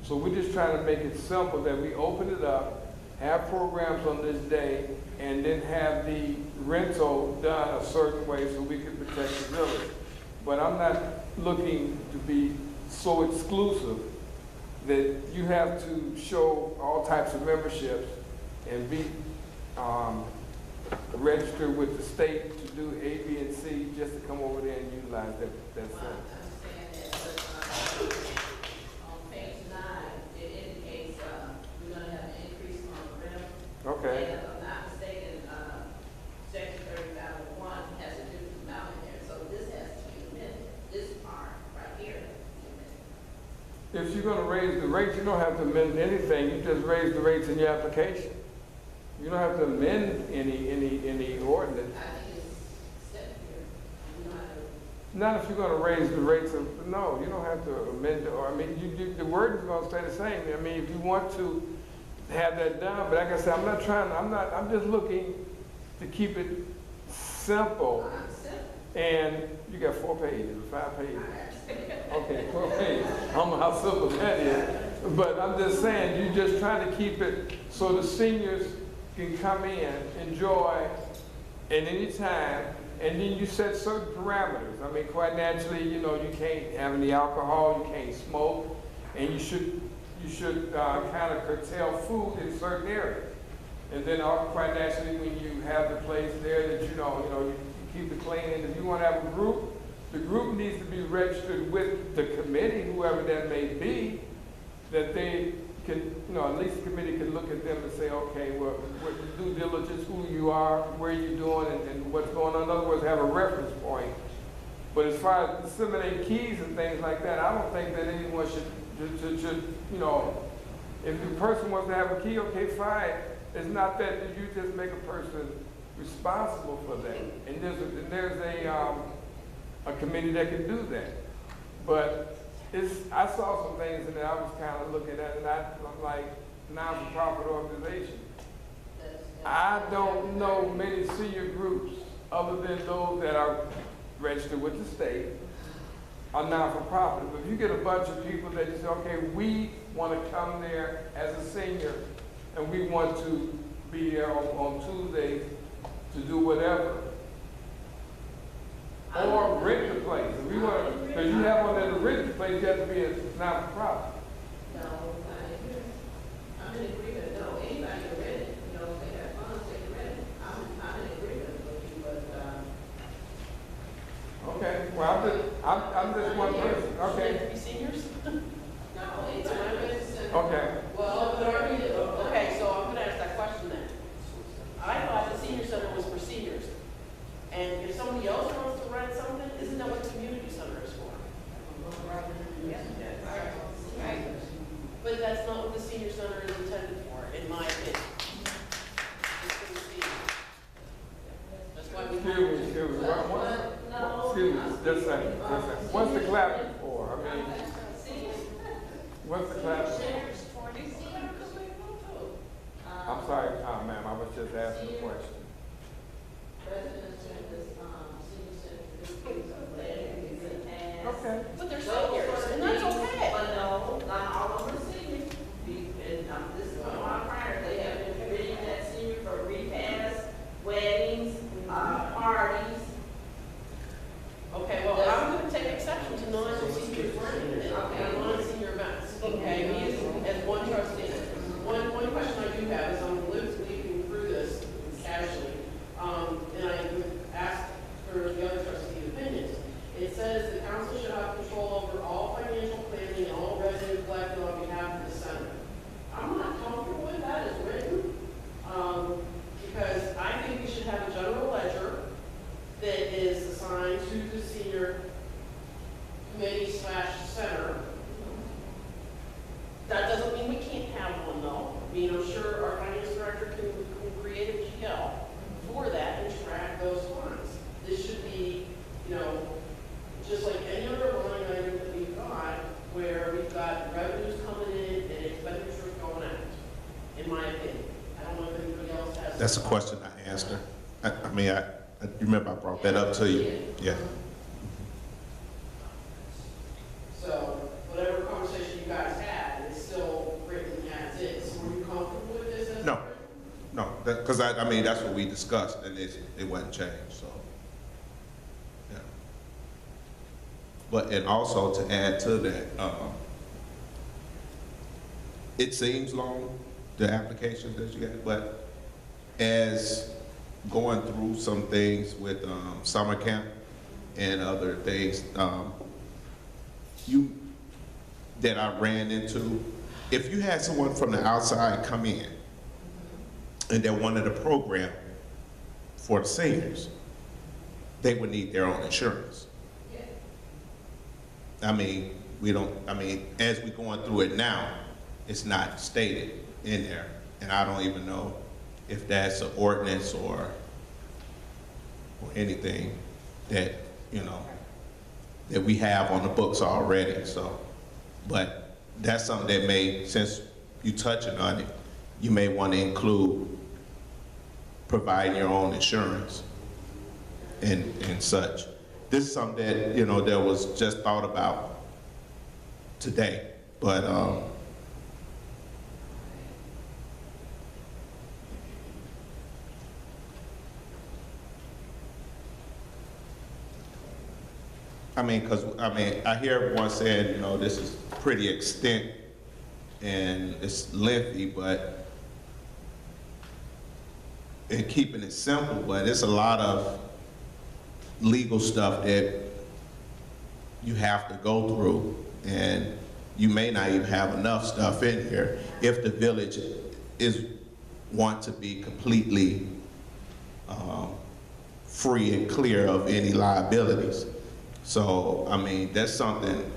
So we're just trying to make it simple that we open it up, have programs on this day, and then have the rental done a certain way so we can protect the village. But I'm not looking to be so exclusive that you have to show all types of memberships and be registered with the state to do A, B, and C just to come over there and utilize that Well, center. I understand that, but, on page 9, it indicates, we're gonna have an increase on the rent. Okay. And if I'm not mistaken, section 3501 has a different amount in there, so this has to be amended. This part right here has to be amended. If you're gonna raise the rates, you don't have to amend anything, you just raise the rates in your application. You don't have to amend any ordinance. I think it's set here. We don't have to. Not if you're gonna raise the rates of, no, you don't have to amend it, or, I mean, the word is gonna stay the same. I mean, if you want to have that done, but like I said, I'm just looking to keep it simple. I'm simple. And you got 4 pages, 5 pages. Okay, 4 pages. I don't know how simple that is. But I'm just saying, you're just trying to keep it so the seniors can come in, enjoy at any time, and then you set certain parameters. I mean, quite naturally, you know, you can't have any alcohol, you can't smoke, and you should kind of curtail food in certain areas. And then quite naturally, when you have the place there that you keep it clean. And if you want to have a group, the group needs to be registered with the committee, whoever that may be, that they can, at least the committee can look at them and say, okay, well, what due diligence, who you are, where you're doing, and what's going on. In other words, have a reference point. But as far as disseminating keys and things like that, I don't think that anyone should if the person wants to have a key, okay, fine. It's not that you just make a person responsible for that. And there's a committee that can do that. But I saw some things in there I was kind of looking at, and I'm like, non-for-profit organization. I don't know many senior groups other than those that are registered with the state are non-for-profit. But if you get a bunch of people that just say, okay, we want to come there as a senior and we want to be there on Tuesdays to do whatever. Or rent the place. If we want to, because you have one that rent the place, you have to be a non-for-profit. No, I'm in agreement. No, anybody can rent it. If they have funds, they can rent it. I'm in agreement with you, but Okay, well, I'm just one person. Okay. Be seniors? no, anybody. Okay. Well, okay, so I'm gonna ask that question then. I thought the senior center was for seniors. And if somebody else wants to rent something, isn't that what the community center is for? Right. But that's not what the senior center is intended for, in my opinion. It's for the seniors. That's why we. Excuse me, just a second. What's the clapping for? I mean, what's the clapping? I'm sorry, ma'am, I was just asking a question. Okay. But they're seniors, and that's okay. But no, not all of them are seniors. This is one of my priors. They have been treating that senior for repasts, weddings, parties. Okay, well, I'm gonna take exception to non-senior renting and non-senior events. Okay, me as one trustee. One question I do have is I'm leafing through this casually, and I would ask for the other trustees' opinions. It says the council should have control over all financial planning and all revenue collected on behalf of the center. I'm not comfortable with that as written, because I think we should have a general ledger that is assigned to the senior committee / center. That doesn't mean we can't have one though. I mean, I'm sure our finance director can create a GL for that and track those funds. This should be, just like any other line item that we've got, where we've got revenues coming in and expenditures going out, in my opinion. I don't know if anybody else has. That's a question I asked her. I remember I brought that up to you. Yeah. So, whatever conversation you guys had, it's still written as is. Were you comfortable with this? No, because that's what we discussed, and it wasn't changed, so. Yeah. But, and also to add to that, it seems long, the applications that you got, but as going through some things with summer camp and other things, that I ran into, if you had someone from the outside come in and they wanted a program for the seniors, they would need their own insurance. As we're going through it now, it's not stated in there, and I don't even know if that's an ordinance or anything that, that we have on the books already, so. But that's something that may, since you touching on it, you may want to include providing your own insurance and such. This is something that, that was just thought about today, but I mean, because, I mean, I hear everyone saying, you know, this is pretty extent and it's lengthy, but and keeping it simple, but it's a lot of legal stuff that you have to go through, and you may not even have enough stuff in here if the village want to be completely free and clear of any liabilities. So, I mean, that's something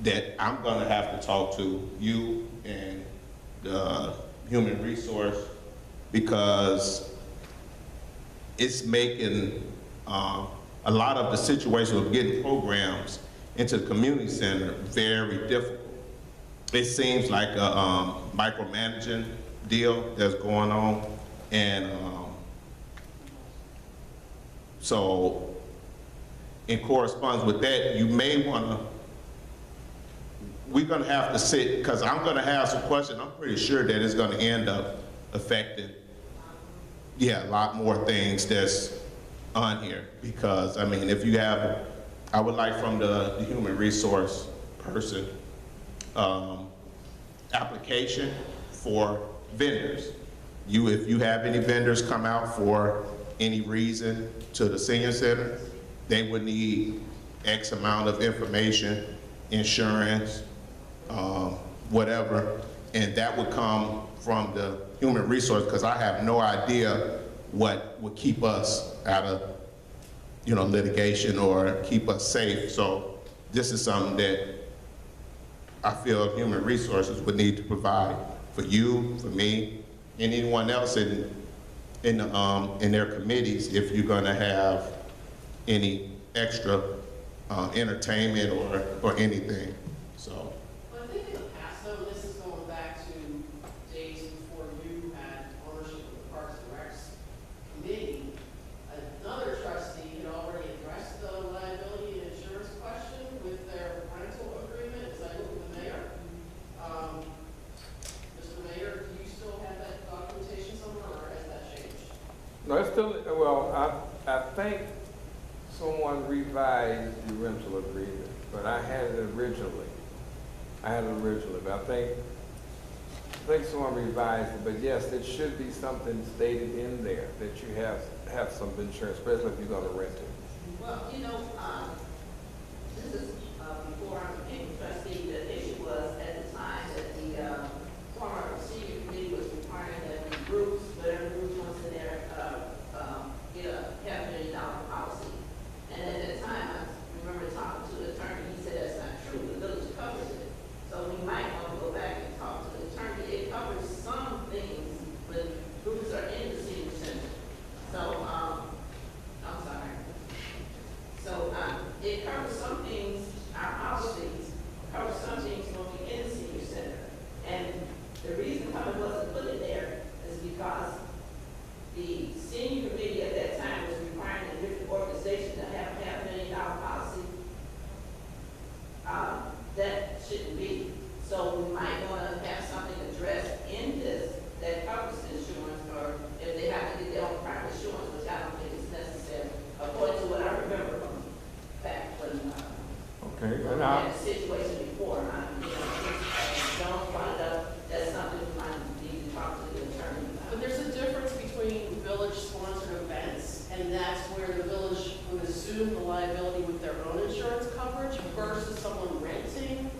that I'm gonna have to talk to you and the human resource, because it's making a lot of the situation of getting programs into the community center very difficult. It seems like a micromanaging deal that's going on, and so in correspondence with that, you may wanna, we're gonna have to sit, because I'm gonna have some questions. I'm pretty sure that it's gonna end up affecting, yeah, a lot more things that's on here. Because, I mean, if you have, I would like from the human resource person, application for vendors. If you have any vendors come out for any reason to the senior center, they would need X amount of information, insurance, whatever, and that would come from the human resource, because I have no idea what would keep us out of, you know, litigation or keep us safe. So this is something that I feel human resources would need to provide for you, for me, and anyone else in their committees, if you're going to have any extra entertainment or anything. So. Well, I think in the past, though, this is going back to days before you had ownership of the Parks and Recs committee. Another trustee had already addressed the liability and insurance question with their rental agreement. As I look at the mayor, Mr. Mayor, do you still have that documentation somewhere, or has that changed? No, it's still, well, I think someone revised the rental agreement, but I had it originally. But I think someone revised it, but yes, it should be something stated in there that you have some insurance, especially if you're gonna rent it. Well, you know, this is, before I became trustee, the issue was at the time that the, former senior committee was requiring that the groups, whatever groups was in there, get a $500 million policy. And at that time, I remember talking to the attorney, he said that's not true, the village covers it. So we might want to go back and talk to the attorney. It covers some things when groups are in the senior center. So, I'm sorry. So, it covers some things, our policies covers some things when we're in the senior center. And the reason why it wasn't put in there is because the senior committee at that time was requiring a different organization to have a $500 million policy. That shouldn't be. So we might want to have something addressed in this that covers insurance, or if they have to get their own private insurance, which I don't think is necessary, according to what I remember from back when Okay, we and had a situation before. Don't find out that's something we might need to talk to the attorney But about. there's a difference between village-sponsored events, and that's where the village would assume the liability with their own insurance coverage versus someone renting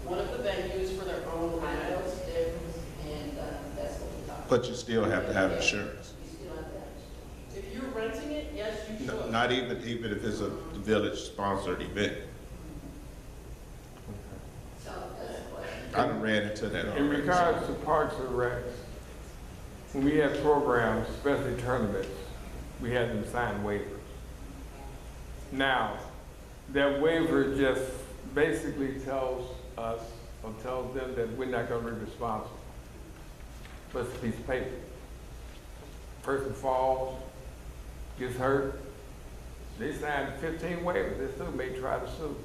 one of the venues for their own I know events. it's different, and that's what we talked about. But you still have to have insurance. You still have to have insurance. If you're renting it, yes, you should. Not even if it's a village-sponsored event. So that's a question. I done ran into that in already. regards to Parks and Recs, when we had programs, especially tournaments, we had them sign waivers. Now, that waiver just basically tells us, or tells them that we're not gonna be responsible. But it's a piece of paper. Person falls, gets hurt, they signed 15 waivers, they still may try to sue.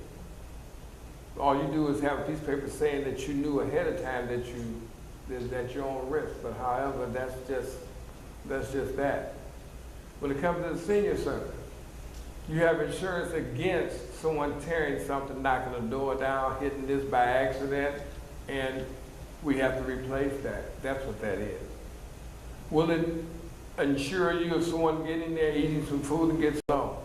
All you do is have a piece of paper saying that you knew ahead of time that you're on risk, but however, that's just that. When it comes to the senior center, you have insurance against someone tearing something, knocking a door down, hitting this by accident, and we have to replace that. That's what that is. Will it insure you if someone getting there, eating some food and gets low?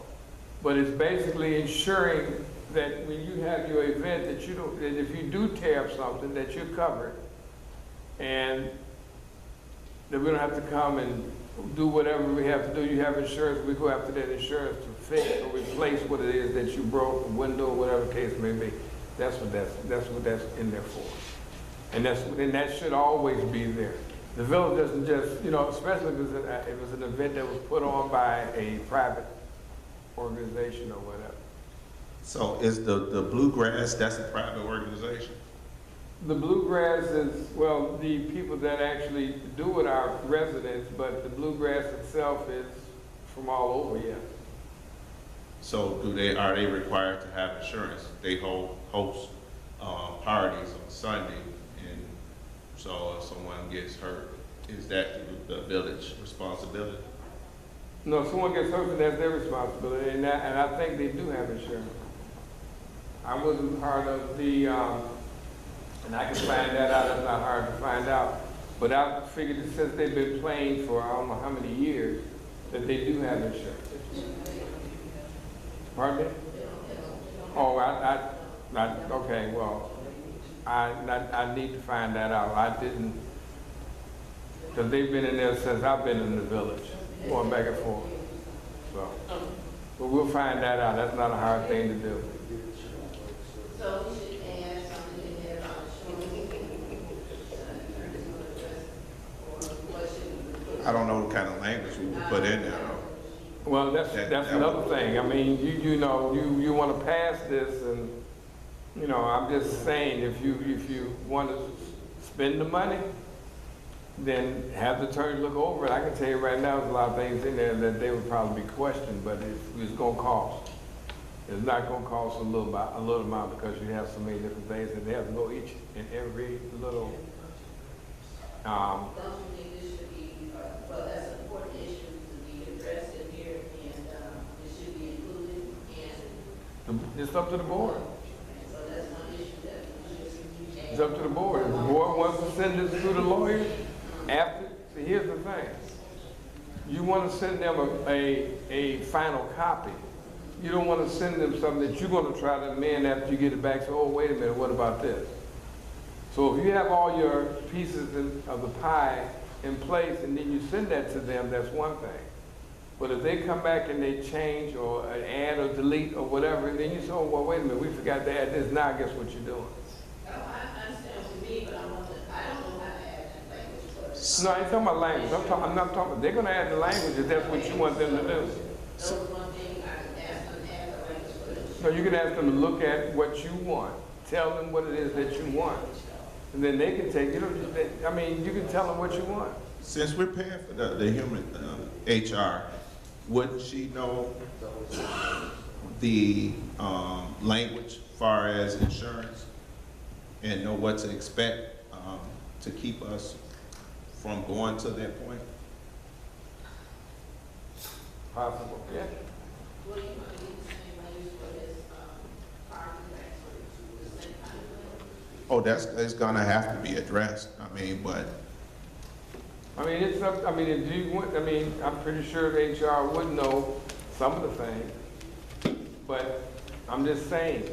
But it's basically ensuring that when you have your event, that you don't, that if you do tear up something, that you're covered. And that we don't have to come and do whatever we have to do. You have insurance, we go after that insurance to fix or replace what it is that you broke, a window, whatever the case may be. That's what that's in there for. And that should always be there. The village doesn't just, you know, especially if it was an event that was put on by a private organization or whatever. So is the Bluegrass, that's a private organization? The Bluegrass is, well, the people that actually do it are residents, but the Bluegrass itself is from all over, yes. So are they required to have insurance? They host parties on Sunday, and so if someone gets hurt, is that the village responsibility? No, if someone gets hurt, then that's their responsibility, and I think they do have insurance. I wasn't part of the, and I can find that out, it's not hard to find out. But I figured that since they've been playing for I don't know how many years, that they do have insurance. Pardon me? Oh, okay, well, I need to find that out. I didn't, because they've been in there since I've been in the village, going back and forth. So, but we'll find that out. That's not a hard thing to do. So we should add something in there about I don't know what kind of language we would put in there, though. Well, that's another thing. I mean, you know, you want to pass this, and you know, I'm just saying, if you want to spend the money, then have the attorney look over it. I can tell you right now, there's a lot of things in there that they would probably be questioned, but it's going to cost. It's not going to cost a little amount because you have so many different things, and they have to go each and every little. don't you think this should be, well, that's an important issue to be addressed in here, and it should be included, and It's up to the board. so that's one issue that we should add. It's up to the board. If the board wants to send this to the lawyers, after, see, here's the thing. You want to send them a final copy. You don't want to send them something that you're going to try to amend after you get it back. So, oh, wait a minute, what about this? So if you have all your pieces of the pie in place and then you send that to them, that's one thing. But if they come back and they change or add or delete or whatever, and then you say, oh, well, wait a minute, we forgot to add this. Now I guess what you're doing. No, I understand what you mean, but I don't know how to add that language for it. No, I ain't talking about language. I'm not talking, they're going to add the language if that's what you want them to do. That was one thing I could ask them to add the language for it. So you can ask them to look at what you want. Tell them what it is that you want. And then they can take, you can tell them what you want. Since we're paying for the human HR, wouldn't she know the language as far as insurance and know what to expect to keep us from going to that point? Possible, yeah. Well, you might need the same language for his, parking tax for the same kind of language. Oh, it's gonna have to be addressed. I mean, but I mean, it's up, if you want, I'm pretty sure HR would know some of the things. But I'm just saying.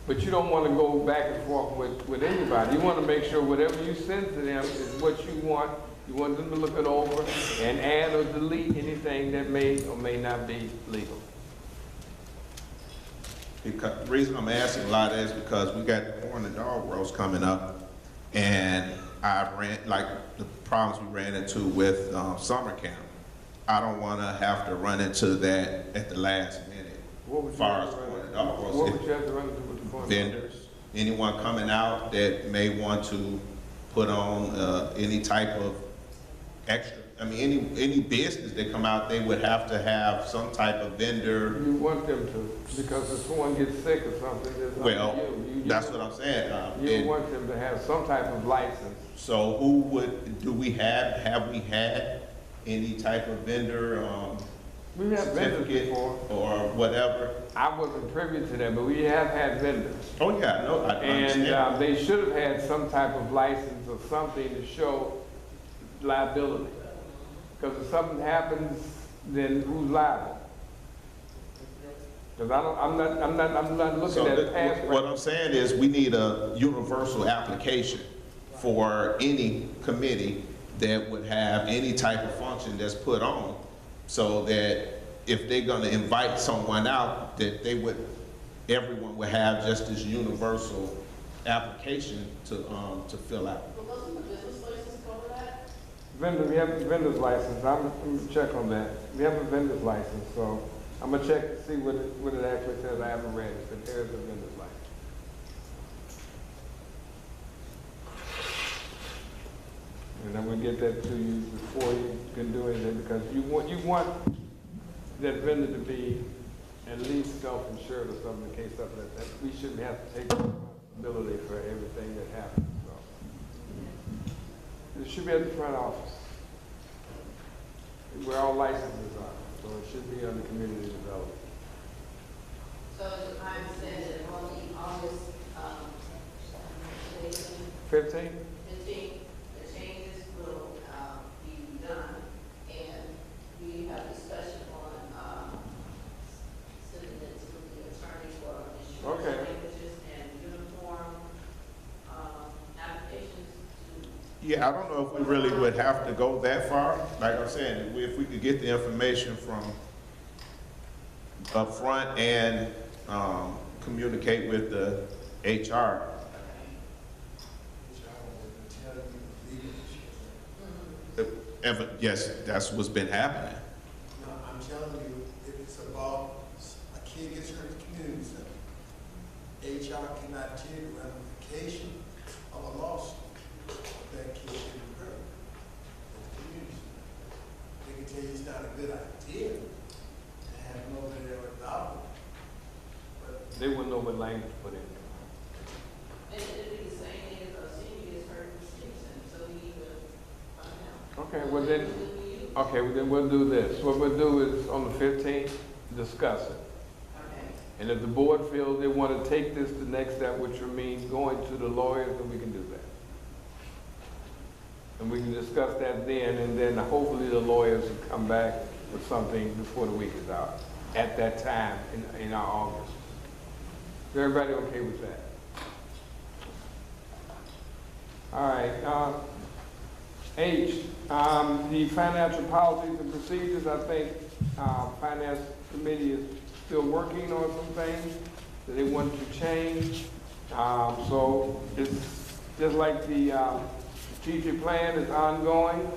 But you don't want to go back and forth with anybody. You want to make sure whatever you send to them is what you want. You want them to look it over and add or delete anything that may or may not be legal. because the reason I'm asking a lot is because we got the corn and dog roast coming up, and the problems we ran into with summer camp. I don't want to have to run into that at the last minute. As far as corn and dog roast, What would you have to run into with the corn? vendors, anyone coming out that may want to put on any type of extra. I mean, any business that come out, they would have to have some type of vendor. You want them to, because if someone gets sick or something, it's up Well, to you. that's what I'm saying. You And want them to have some type of license. so have we had any type of vendor? We have vendors certificate before. or whatever. I wasn't privy to that, but we have had vendors. Oh, yeah, no, I understand. And they should have had some type of license or something to show liability. Because if something happens, then who's liable? Because I'm not looking So at past. what I'm saying is we need a universal application for any committee that would have any type of function that's put on, so that if they're gonna invite someone out, that everyone would have just this universal application to fill out. But doesn't the business license cover that? We have a vendor's license. I'm gonna check on that. We have a vendor's license, so I'm gonna check to see what it actually says. I haven't read it, but there's a vendor's license. And I'm gonna get that to you before you can do anything, because you want that vendor to be at least self-insured or something in case something like that. We shouldn't have to take responsibility for everything that happens, so. It should be at the front office, where all licenses are, so it should be under community development. So I understand that on the August, 15? 15, the changes will, be done, and we have discussion on, sending it to the attorney for insurance Okay. languages and uniform, applications to. Yeah, I don't know if we really would have to go that far. Like I'm saying, if we could get the information from up front and communicate with the HR. Yes, that's what's been happening. No, I'm telling you, if it's about a kid gets hurt in the community center, HR cannot tell you the ramification of a lawsuit that kid can incur in the community center. They can tell you it's not a good idea to have nobody there without it. But They wouldn't know what language to put in. And it'd be the same thing if a senior gets hurt in the street center, so we would find out. Okay, well then we'll do this. What we'll do is on the 15th, discuss it. Okay. And if the board feels they want to take this to the next step, which would mean going to the lawyers, then we can do that. And we can discuss that then, and then hopefully the lawyers will come back with something before the week is out, at that time in our August. Is everybody okay with that? All right, H, the financial policies and procedures, I think, Finance Committee is still working on some things that they want to change. So it's just like the strategic plan is ongoing,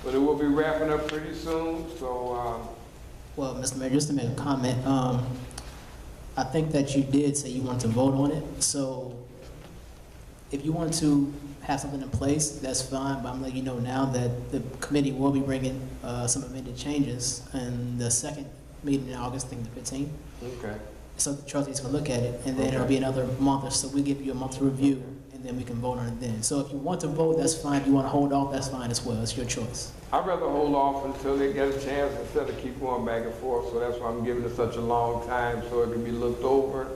but it will be wrapping up pretty soon, so. Well, Mr. Mayor, just to make a comment, I think that you did say you want to vote on it, so if you want to have something in place, that's fine, but I'm letting you know now that the committee will be bringing some amended changes in the second meeting in August, I think the 15th. Okay. So the trustees can look at it, and then it'll be another month or so. We give you a month to review, and then we can vote on it then. So if you want to vote, that's fine. If you want to hold off, that's fine as well. It's your choice. I'd rather hold off until they get a chance instead of keep going back and forth, so that's why I'm giving it such a long time, so it can be looked over,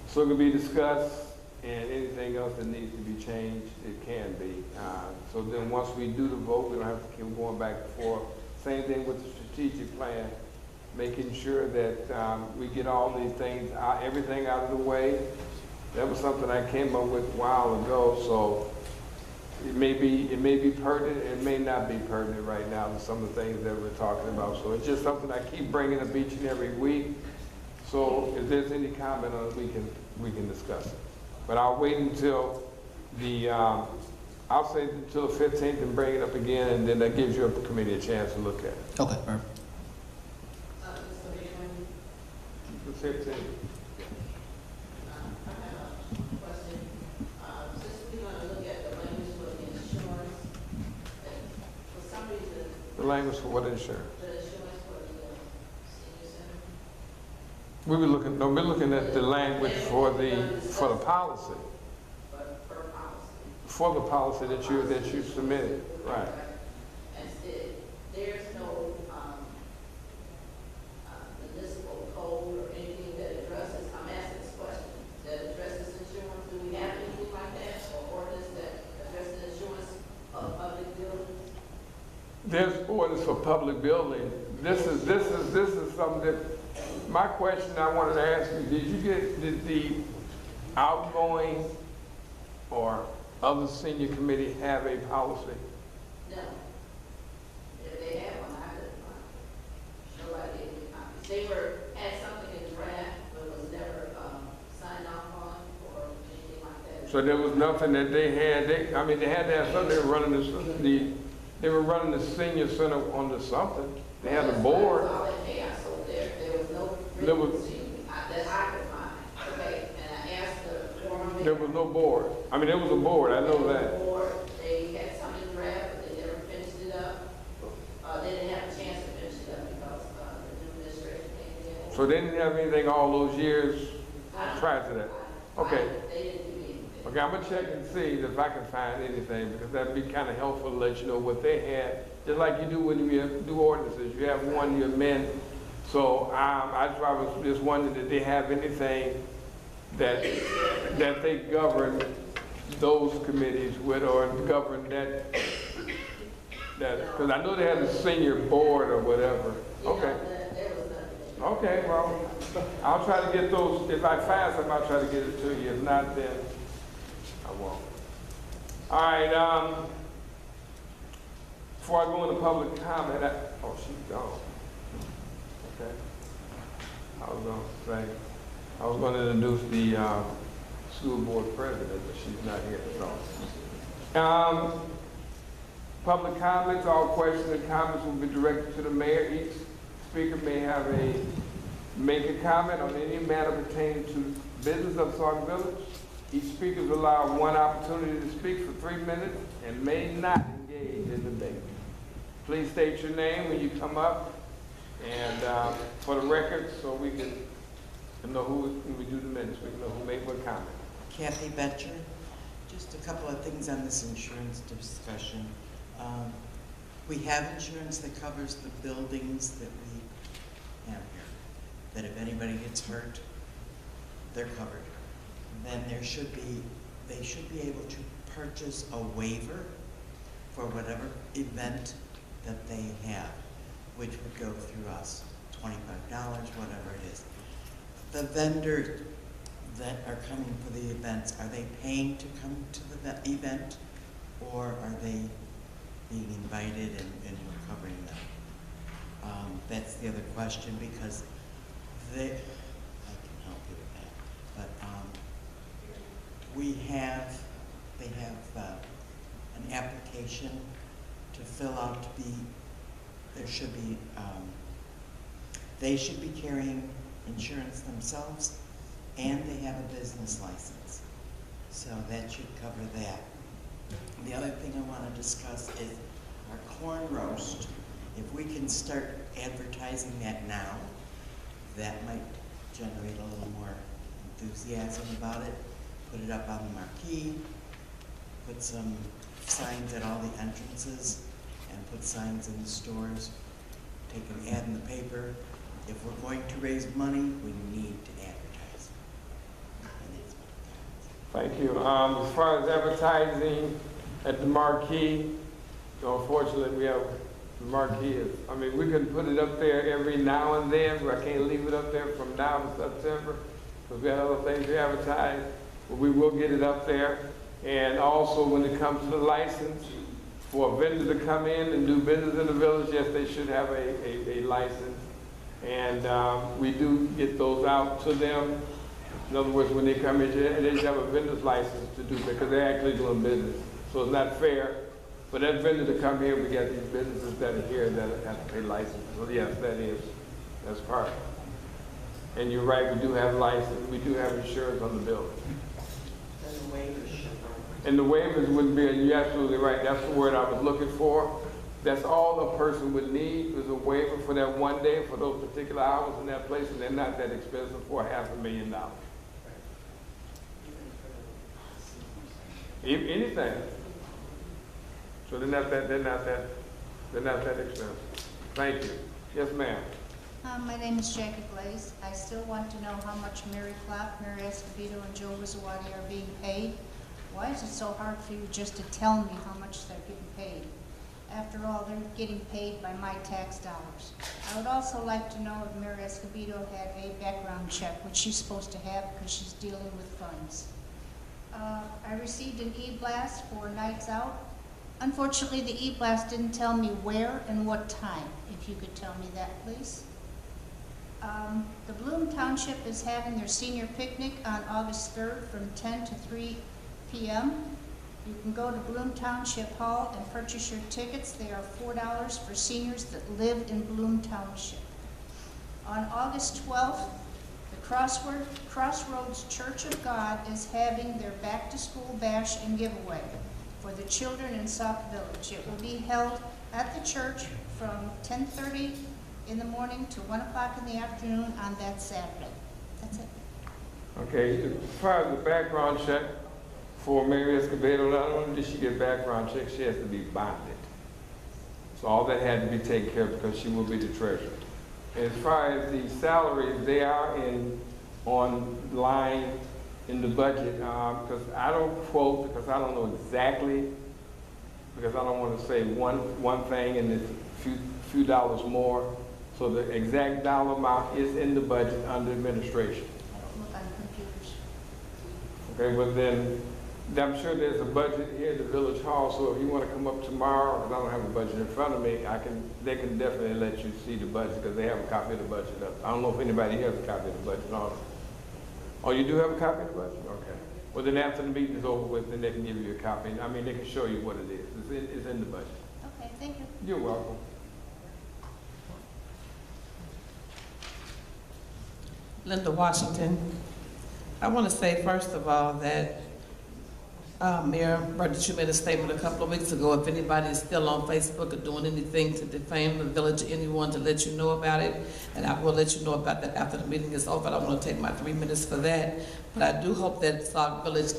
so it can be discussed, and anything else that needs to be changed, it can be. So then once we do the vote, we don't have to keep going back and forth. Same thing with the strategic plan, making sure that we get all these things, everything out of the way. That was something I came up with a while ago, so it may be pertinent, it may not be pertinent right now to some of the things that we're talking about. So it's just something I keep bringing up each and every week. So if there's any comment on it, we can discuss it. But I'll wait until I'll say until the 15th and bring it up again, and then that gives your committee a chance to look at it. Okay, perfect. The 15th. I have a question. Since we're going to look at the language for the insurance, for some reason, The language for what insurance? the insurance for the senior center. We're looking at the language for the policy. For the policy that you submitted, right. And there's no, There's orders for public building. This is something that, my question I wanted to ask you, did the outgoing or other senior committee have a policy? No. If they had one, I couldn't find it. Nobody gave me copies. They had something in draft, but was never, signed off on or anything like that. So there was nothing that they had, they had to have something, they were running the senior center onto something. They had a board. All that chaos over there. There was no There was- written procedure that I could find, okay? And I asked the foreman. There was no board. There was a board, I know that. Board, they had some in draft, but they never finished it up. They didn't have a chance to finish it up because, the new administration came in. So they didn't have anything all those years prior to that? Okay. They didn't do anything. Okay, I'm gonna check and see if I can find anything, because that'd be kind of helpful to let you know what they had. Just like you do when you do ordinances, you have one, you amend. So, I was just wondering, did they have anything that they govern those committees with, or govern that, because I know they had a senior board or whatever. Okay. There was nothing. Okay, well, I'll try to get those, if I find some, I'll try to get it to you. If not, then I won't. All right, before I go into public comment, oh, she's gone. Okay. I was gonna introduce the, school board president, but she's not here, so. Public comments, all questions and comments will be directed to the mayor. Each speaker may make a comment on any matter pertaining to business of Sauk Village. Each speaker is allowed one opportunity to speak for 3 minutes and may not engage in debate. Please state your name when you come up, and for the record, so we can know who, when we do the minutes, we can know who made what comment. Kathy Betcher. Just a couple of things on this insurance discussion. We have insurance that covers the buildings that we have here, that if anybody gets hurt, they're covered. Then they should be able to purchase a waiver for whatever event that they have, which would go through us, $25, whatever it is. The vendors that are coming for the events, are they paying to come to the event, or are they being invited and we're covering them? That's the other question, because I can help you with that. But they have an application to fill out to be, they should be carrying insurance themselves, and they have a business license. So that should cover that. The other thing I want to discuss is our corn roast. If we can start advertising that now, that might generate a little more enthusiasm about it. Put it up on the marquee, put some signs at all the entrances, and put signs in the stores. Take an ad in the paper. If we're going to raise money, we need to advertise. Thank you. As far as advertising at the marquee, unfortunately, we have the marquee. We can put it up there every now and then, but I can't leave it up there from now to September, because we have other things to advertise. But we will get it up there. And also, when it comes to the license, for a vendor to come in and do business in the village, yes, they should have a license. And we do get those out to them. In other words, when they come in, they should have a vendor's license to do that, because they're actually doing business. So it's not fair for that vendor to come here. We got these businesses that are here that have to pay licenses. So yes, that's part of it. And you're right, we do have license, we do have insurance on the building. And the waivers would be, and you're absolutely right, that's the word I was looking for. That's all a person would need, is a waiver for that one day, for those particular hours in that place, and they're not that expensive for $500,000. Anything. So they're not that expensive. Thank you. Yes, ma'am. My name is Jackie Blaze. I still want to know how much Mary Klopp, Mary Escobedo, and Joe Rizzawati are being paid. Why is it so hard for you just to tell me how much they're getting paid? After all, they're getting paid by my tax dollars. I would also like to know if Mary Escobedo had a background check, which she's supposed to have because she's dealing with funds. I received an e-blast for Nights Out. Unfortunately, the e-blast didn't tell me where and what time. If you could tell me that, please. The Bloom Township is having their senior picnic on August 3rd from 10 to 3 p.m. You can go to Bloom Township Hall and purchase your tickets. They are $4 for seniors that live in Bloom Township. On August 12th, the Crossroads Church of God is having their back-to-school bash and giveaway for the children in Sauk Village. It will be held at the church from 10:30 in the morning to 1 o'clock in the afternoon on that Saturday. That's it. Okay, as far as the background check for Mary Escobedo, not only did she get a background check, she has to be bonded. So all that had to be taken care of because she will be the treasurer. As far as the salaries, they are on line in the budget, because I don't quote, because I don't know exactly, because I don't want to say one thing and it's a few dollars more. So the exact dollar amount is in the budget under administration. I don't look on computers. Okay, but then I'm sure there's a budget here at the Village Hall, so if you want to come up tomorrow, because I don't have a budget in front of me, they can definitely let you see the budget because they have a copy of the budget up. I don't know if anybody here has a copy of the budget on it. Oh, you do have a copy of the budget? Okay. Well, then after the meeting is over with, then they can give you a copy. I mean, they can show you what it is. It's in the budget. Okay, thank you. You're welcome. Linda Washington. I want to say, first of all, that Mayor Burgess, you made a statement a couple of weeks ago. If anybody is still on Facebook or doing anything to defame the village, anyone to let you know about it, and I will let you know about that after the meeting is over. I don't want to take my 3 minutes for that, but I do hope that Sauk Village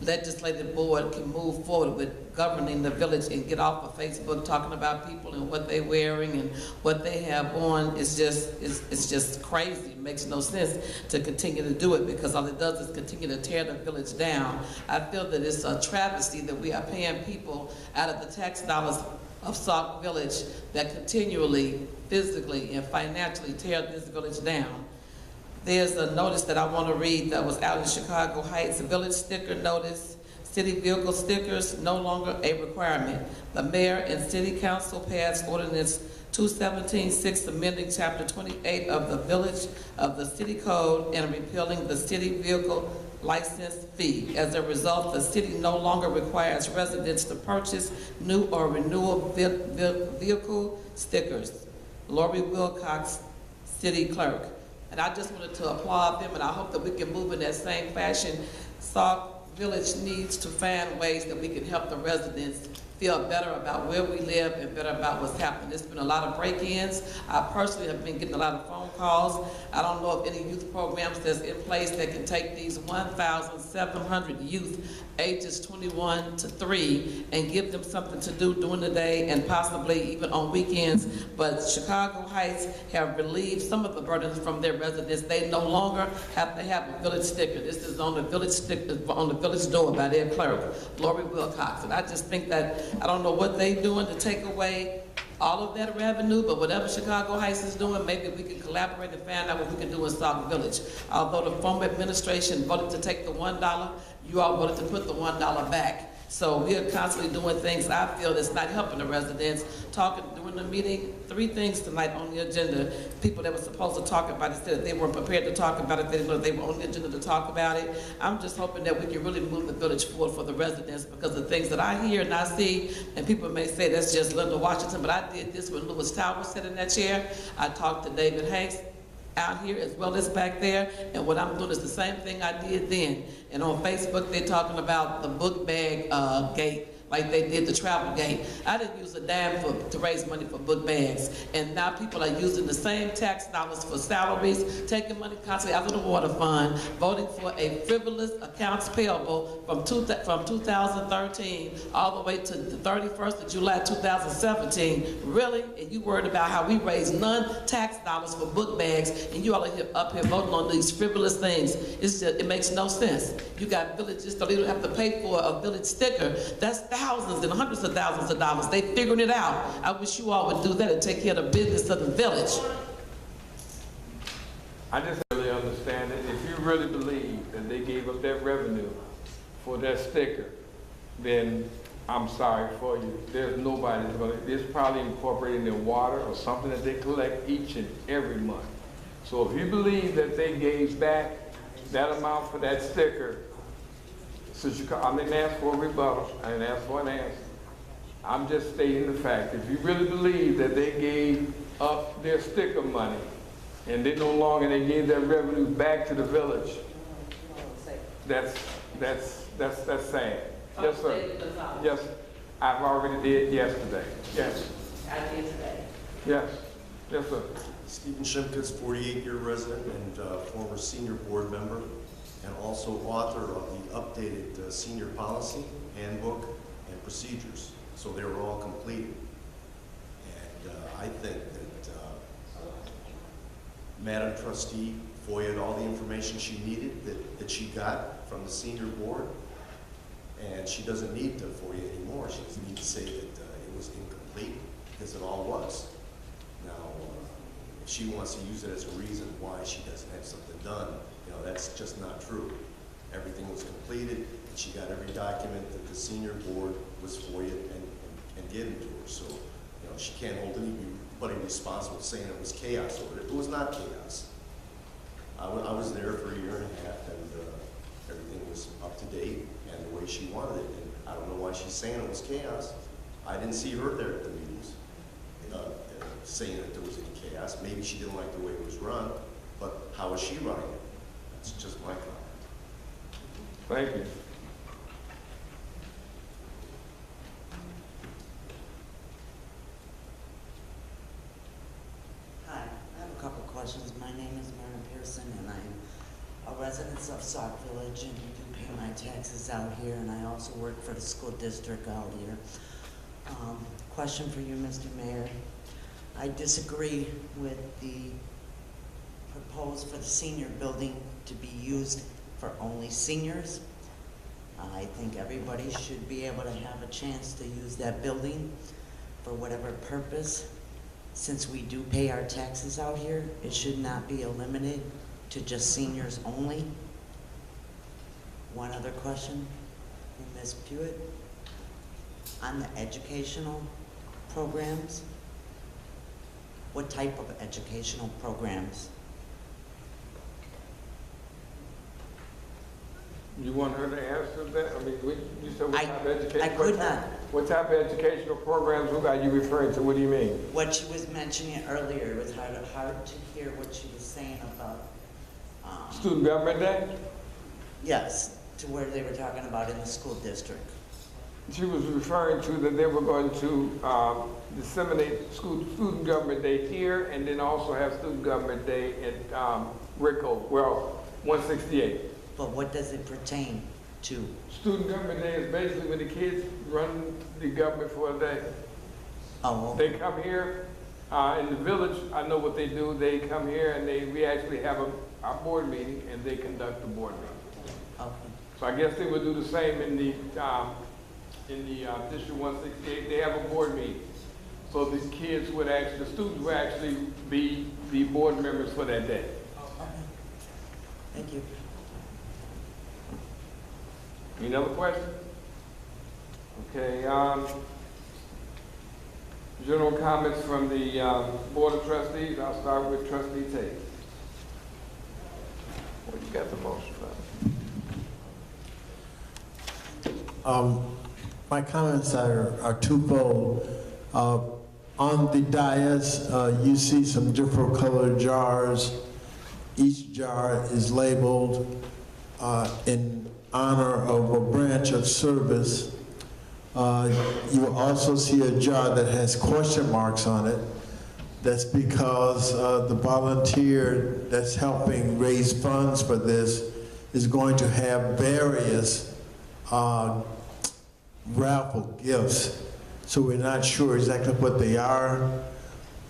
Legislative Board can move forward with governing the village and get off of Facebook talking about people and what they're wearing and what they have on. It's just crazy. It makes no sense to continue to do it because all it does is continue to tear the village down. I feel that it's a travesty that we are paying people out of the tax dollars of Sauk Village that continually, physically, and financially tear this village down. There's a notice that I want to read that was out in Chicago Heights, a village sticker notice. City vehicle stickers no longer a requirement. The mayor and city council passed ordinance 217-6 amending chapter 28 of the village of the city code and repealing the city vehicle license fee. As a result, the city no longer requires residents to purchase new or renewal vehicle stickers. Lori Wilcox, city clerk. And I just wanted to applaud them, and I hope that we can move in that same fashion. Sauk Village needs to find ways that we can help the residents feel better about where we live and better about what's happening. There's been a lot of break-ins. I personally have been getting a lot of phone calls. I don't know of any youth programs that's in place that can take these 1,700 youth ages 21 to 3 and give them something to do during the day and possibly even on weekends. But Chicago Heights have relieved some of the burdens from their residents. They no longer have to have a village sticker. This is on the village sticker, on the village door by their clerk, Lori Wilcox. And I just think that I don't know what they're doing to take away all of that revenue, but whatever Chicago Heights is doing, maybe we can collaborate and find out what we can do in Sauk Village. Although the former administration voted to take the $1, you all voted to put the $1 back. So we are constantly doing things I feel that's not helping the residents. Talking during the meeting, 3 things tonight on the agenda. People that were supposed to talk about it said that they weren't prepared to talk about it. They didn't know they were on the agenda to talk about it. I'm just hoping that we can really move the village forward for the residents because the things that I hear and I see, and people may say that's just Linda Washington, but I did this when Lewis Tower sat in that chair. I talked to David Hanks out here as well as back there, and what I'm doing is the same thing I did then. And on Facebook, they're talking about the book bag gate, like they did the travel gate. I didn't use a dime to raise money for book bags, and now people are using the same tax dollars for salaries, taking money constantly out of the water fund, voting for a frivolous accounts payable from 2013 all the way to the 31st of July 2017. Really? And you worried about how we raise non-tax dollars for book bags, and you all are up here voting on these frivolous things. It's just, it makes no sense. You got villages, so they don't have to pay for a village sticker. That's thousands and hundreds of thousands of dollars. They figuring it out. I wish you all would do that and take care of the business of the village. I just really understand it. If you really believe that they gave up that revenue for that sticker, then I'm sorry for you. There's nobody that's gonna, it's probably incorporated in their water or something that they collect each and every month. So if you believe that they gave back that amount for that sticker, since I didn't ask for a rebuttal, I didn't ask for an answer. I'm just stating the fact. If you really believe that they gave up their sticker money and they no longer, they gave that revenue back to the village, that's sad. Yes, sir. Yes, I've already did yesterday. Yes. I did today. Yes. Yes, sir. Stephen Shimkus, 48-year resident and former senior board member, and also author of the updated senior policy, handbook, and procedures. So they were all completed. And I think that Madam Trustee FOIA'd all the information she needed that she got from the senior board. And she doesn't need to FOIA anymore. She doesn't need to say that it was incomplete, because it all was. Now, if she wants to use it as a reason why she doesn't have something done, you know, that's just not true. Everything was completed, and she got every document that the senior board was FOIA'd and given to her. So, you know, she can't hold anybody responsible saying it was chaos over it. It was not chaos. I was there for a year and a half, and everything was up to date and the way she wanted it. And I don't know why she's saying it was chaos. I didn't see her there at the meetings saying that there was any chaos. Maybe she didn't like the way it was run, but how is she running it? That's just my comment. Thank you. Hi, I have a couple questions. My name is Myrna Pearson, and I'm a resident of Sauk Village, and do pay my taxes out here, and I also work for the school district out here. Question for you, Mr. Mayor. I disagree with the proposed for the senior building to be used for only seniors. I think everybody should be able to have a chance to use that building for whatever purpose. Since we do pay our taxes out here, it should not be limited to just seniors only. One other question from Ms. Pewitt. On the educational programs, what type of educational programs? You want her to answer that? I mean, you said what type of education? I could not. What type of educational programs, who are you referring to? What do you mean? What she was mentioning earlier, it was hard to hear what she was saying about. Student Government Day? Yes, to where they were talking about in the school district. She was referring to that they were going to disseminate Student Government Day here, and then also have Student Government Day at Rico, well, 168. But what does it pertain to? Student Government Day is basically when the kids run the government for a day. Oh, okay. They come here in the village. I know what they do. They come here and we actually have our board meeting, and they conduct the board meeting. Okay. So I guess they would do the same in the District 168. They have a board meeting. So the kids would actually, the students would actually be the board members for that day. Okay. Thank you. Any other questions? Okay, general comments from the Board of Trustees. I'll start with Trustee Tate. Well, you got the motion, brother. My comments are twofold. On the dais, you see some different colored jars. Each jar is labeled in honor of a branch of service. You will also see a jar that has question marks on it. That's because the volunteer that's helping raise funds for this is going to have various raffle gifts. So we're not sure exactly what they are,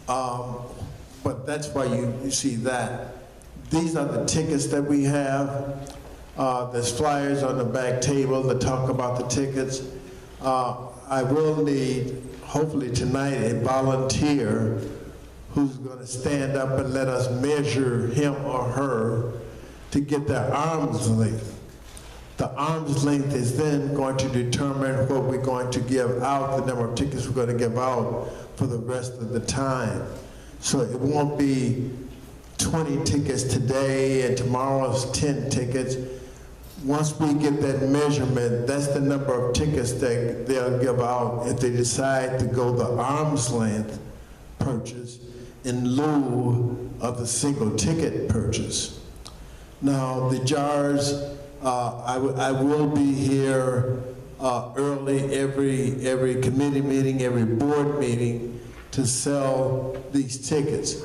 but that's why you see that. These are the tickets that we have. There's flyers on the back table that talk about the tickets. I will need, hopefully tonight, a volunteer who's going to stand up and let us measure him or her to get their arm's length. The arm's length is then going to determine what we're going to give out, the number of tickets we're going to give out for the rest of the time. So it won't be 20 tickets today and tomorrow's 10 tickets. Once we get that measurement, that's the number of tickets that they'll give out if they decide to go the arm's length purchase in lieu of the single ticket purchase. Now, the jars, I will be here early every committee meeting, every board meeting to sell these tickets.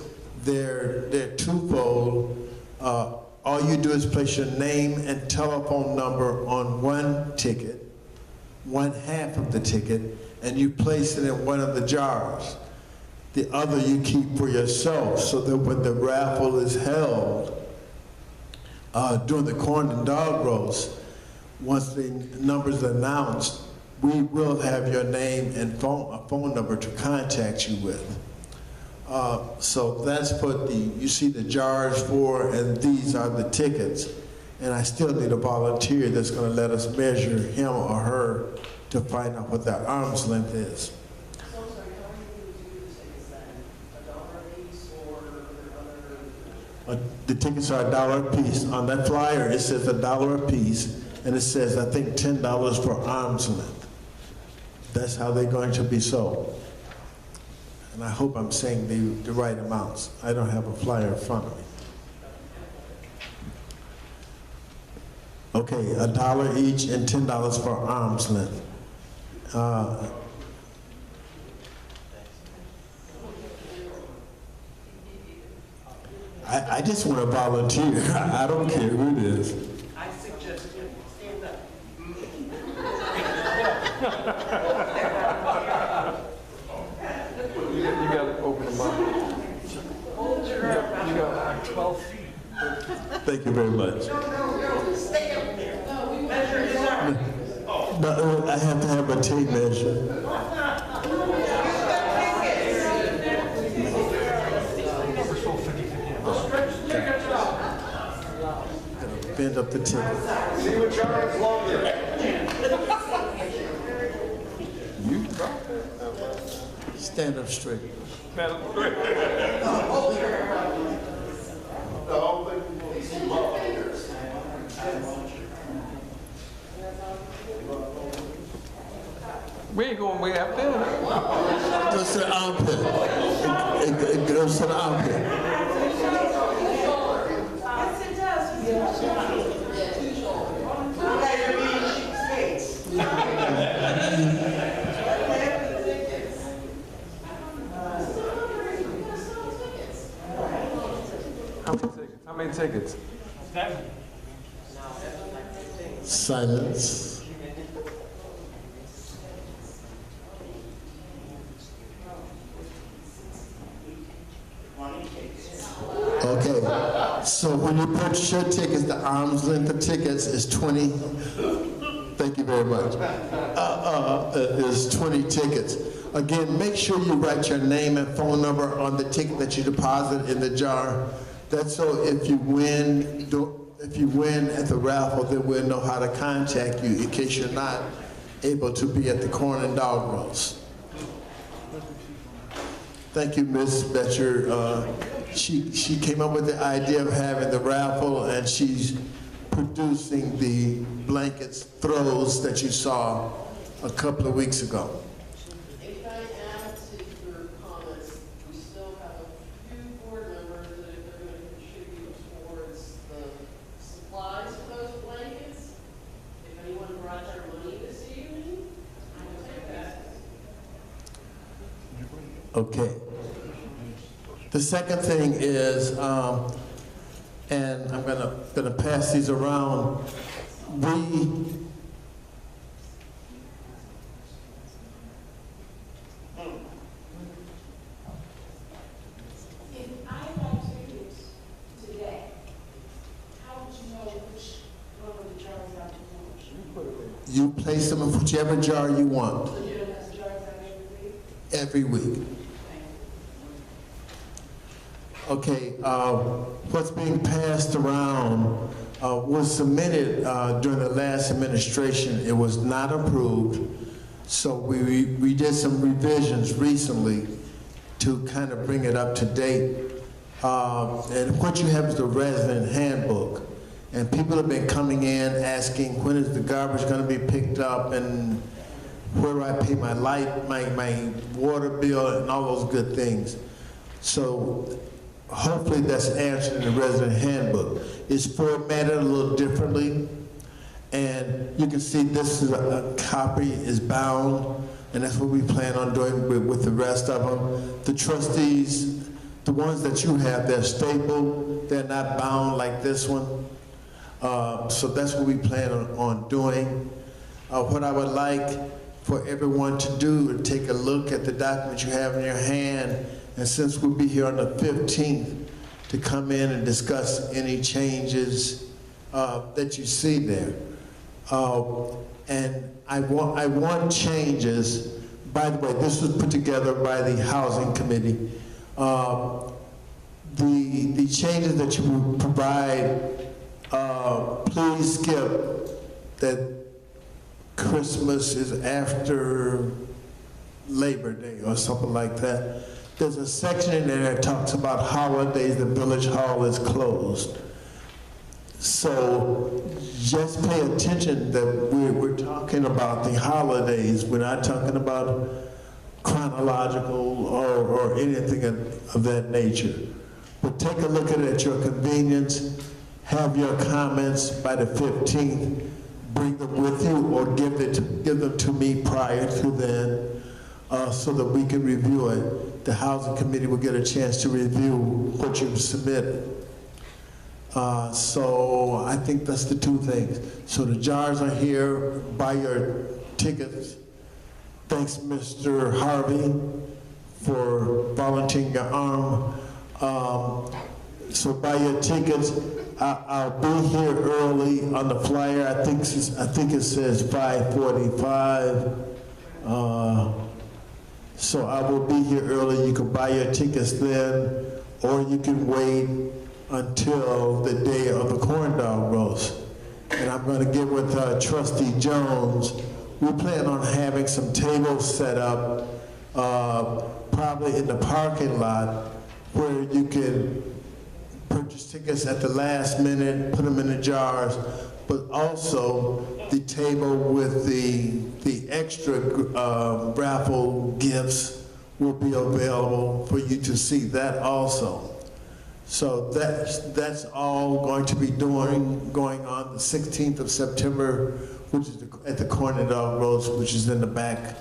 They're twofold. All you do is place your name and telephone number on one ticket, one half of the ticket, and you place it in one of the jars. The other you keep for yourself, so that when the raffle is held during the corn and dog roast, once the numbers are announced, we will have your name and a phone number to contact you with. So that's what you see the jars for, and these are the tickets. And I still need a volunteer that's going to let us measure him or her to find out what their arm's length is. So I'm sorry, how are you going to do the tickets then? $1 a piece or other? The tickets are $1 a piece. On that flyer, it says $1 a piece, and it says, I think, $10 for arm's length. That's how they're going to be sold. And I hope I'm saying the right amounts. I don't have a flyer in front of me. Okay, $1 each and $10 for arm's length. I just want to volunteer. I don't care who it is. I suggest you stand up. You gotta open them up. Hold your arm. You got like 12 feet. Thank you very much. No, stay up there. No, we measure his arm. No, I have to have a tape measure. Bend up the ticket. See what jar is longer. You drop it. Stand up straight. Man, I'm straight. The whole thing will be small. We ain't going way up there. Goes to the armpit. It goes to the armpit. How many tickets? Silence. Okay, so when you purchase your tickets, the arm's length of tickets is 20. Thank you very much. Is 20 tickets. Again, make sure you write your name and phone number on the ticket that you deposit in the jar. That's so if you win at the raffle, then we'll know how to contact you in case you're not able to be at the corn and dog roast. Thank you, Ms. Betcher. She came up with the idea of having the raffle, and she's producing the blankets throws that you saw a couple of weeks ago. And can I add to your comments, we still have a few board members that if they're going to contribute towards the supplies for those blankets, if anyone brought their money this evening, I will take that. Okay. The second thing is, and I'm gonna pass these around. If I buy tickets today, how would you know which one of the jars I want? You put it in. You place them in whichever jar you want. Every week. Okay, what's being passed around was submitted during the last administration. It was not approved, so we did some revisions recently to kind of bring it up to date. And what you have is the resident handbook. And people have been coming in asking, when is the garbage going to be picked up, and where do I pay my light, my water bill, and all those good things. So hopefully that's answered in the resident handbook. It's formatted a little differently, and you can see this is a copy is bound, and that's what we plan on doing with the rest of them. The trustees, the ones that you have, they're stapled, they're not bound like this one. So that's what we plan on doing. What I would like for everyone to do is take a look at the document you have in your hand, and since we'll be here on the 15th, to come in and discuss any changes that you see there. And I want changes. By the way, this was put together by the Housing Committee. The changes that you will provide, please skip that Christmas is after Labor Day or something like that. There's a section in there that talks about holidays, the village hall is closed. So just pay attention that we're talking about the holidays. We're not talking about chronological or anything of that nature. But take a look at it at your convenience. Have your comments by the 15th. Bring them with you or give them to me prior to then so that we can review it. The Housing Committee will get a chance to review what you've submitted. So I think that's the two things. So the jars are here. Buy your tickets. Thanks, Mr. Harvey, for volunteering your arm. So buy your tickets. I'll be here early on the flyer. I think it says 5:45. So I will be here early. You can buy your tickets then, or you can wait until the day of the corn dog roast. And I'm going to get with Trustee Jones. We plan on having some tables set up, probably in the parking lot, where you can purchase tickets at the last minute, put them in the jars, but also the table with the extra raffle gifts will be available for you to see that also. So that's all going to be going on the 16th of September, which is at the Corn Dog Roast, which is in the back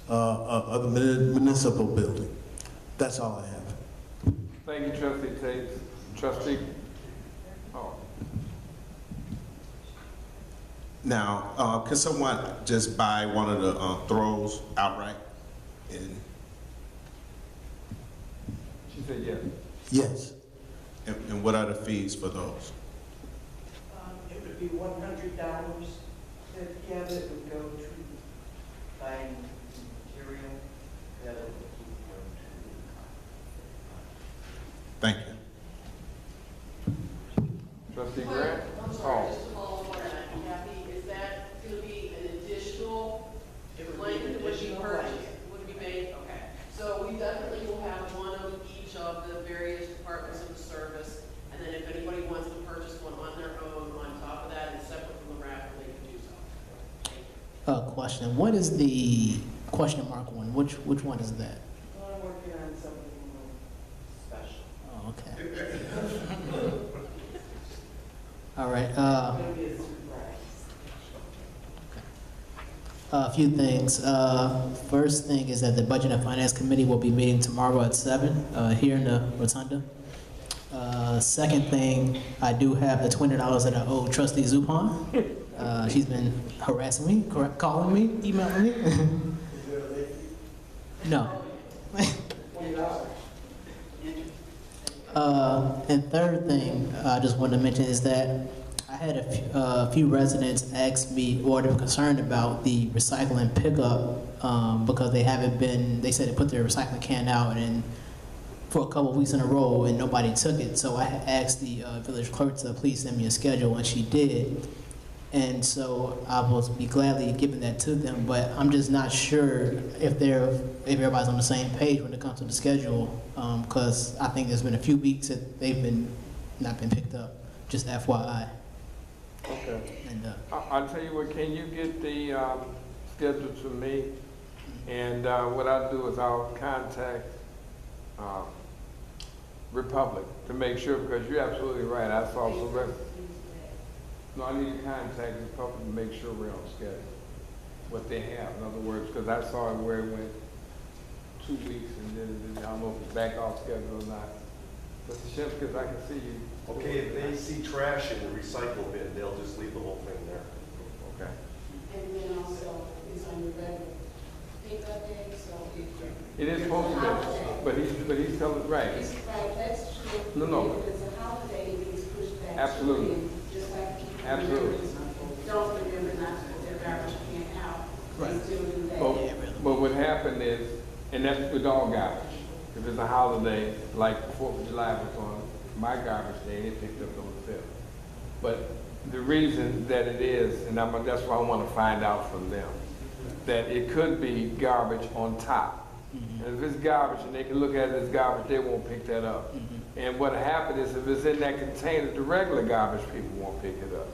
of the municipal building. That's all I have. Thank you, Trustee Tate. Trustee? Oh. Now, can someone just buy one of the throws outright? And She said yes. Yes. And what are the fees for those? It would be $100. Yeah, that would go to buying material. That would go to Thank you. Trustee Grant? I'm sorry, just to follow up on that, Kathy, is that going to be an additional blanket that would be purchased, would be made? Okay. So we definitely will have one of each of the various departments of the service, and then if anybody wants to purchase one on their own on top of that and separate from the raffle, they can do so. Thank you. Question. What is the question mark one? Which one is that? Well, I'm working on something special. Oh, okay. All right. It'll be a surprise. A few things. First thing is that the Budget and Finance Committee will be meeting tomorrow at 7 here in the Rotunda. Second thing, I do have the $20 that I owe Trustee Zupan. She's been harassing me, calling me, emailing me. No. And third thing I just wanted to mention is that I had a few residents ask me, or they're concerned about the recycling pickup because they said they put their recycling can out and for a couple of weeks in a row and nobody took it. So I had asked the village clerk to please send me a schedule, and she did. And so I will be gladly giving that to them, but I'm just not sure if everybody's on the same page when it comes to the schedule, because I think there's been a few weeks that they've not been picked up. Just FYI. Okay. And I'll tell you what, can you get the schedule to me? And what I'll do is I'll contact Republic to make sure, because you're absolutely right. I saw some No, I need to contact Republic to make sure we're on schedule, what they have. In other words, because I saw it where it went 2 weeks and then I don't know if it's back off schedule or not. Mr. Shimkus, I can see you. Okay, if they see trash in the recycle bin, they'll just leave the whole thing there. Okay. And then also, it's on your regular pickup day, so It is supposed to be, but he's telling us right. it's right, that's true. No. If it's a holiday, it's pushed back. Absolutely. Just like people Absolutely. don't remember not to put their garbage can out. They still do that. But what happened is, and that's with all garbage. If it's a holiday, like the 4th of July was on my garbage day, they picked up on the 5th. But the reason that it is, and that's why I want to find out from them, that it could be garbage on top. And if it's garbage and they can look at it as garbage, they won't pick that up. And what happened is if it's in that container, the regular garbage people won't pick it up.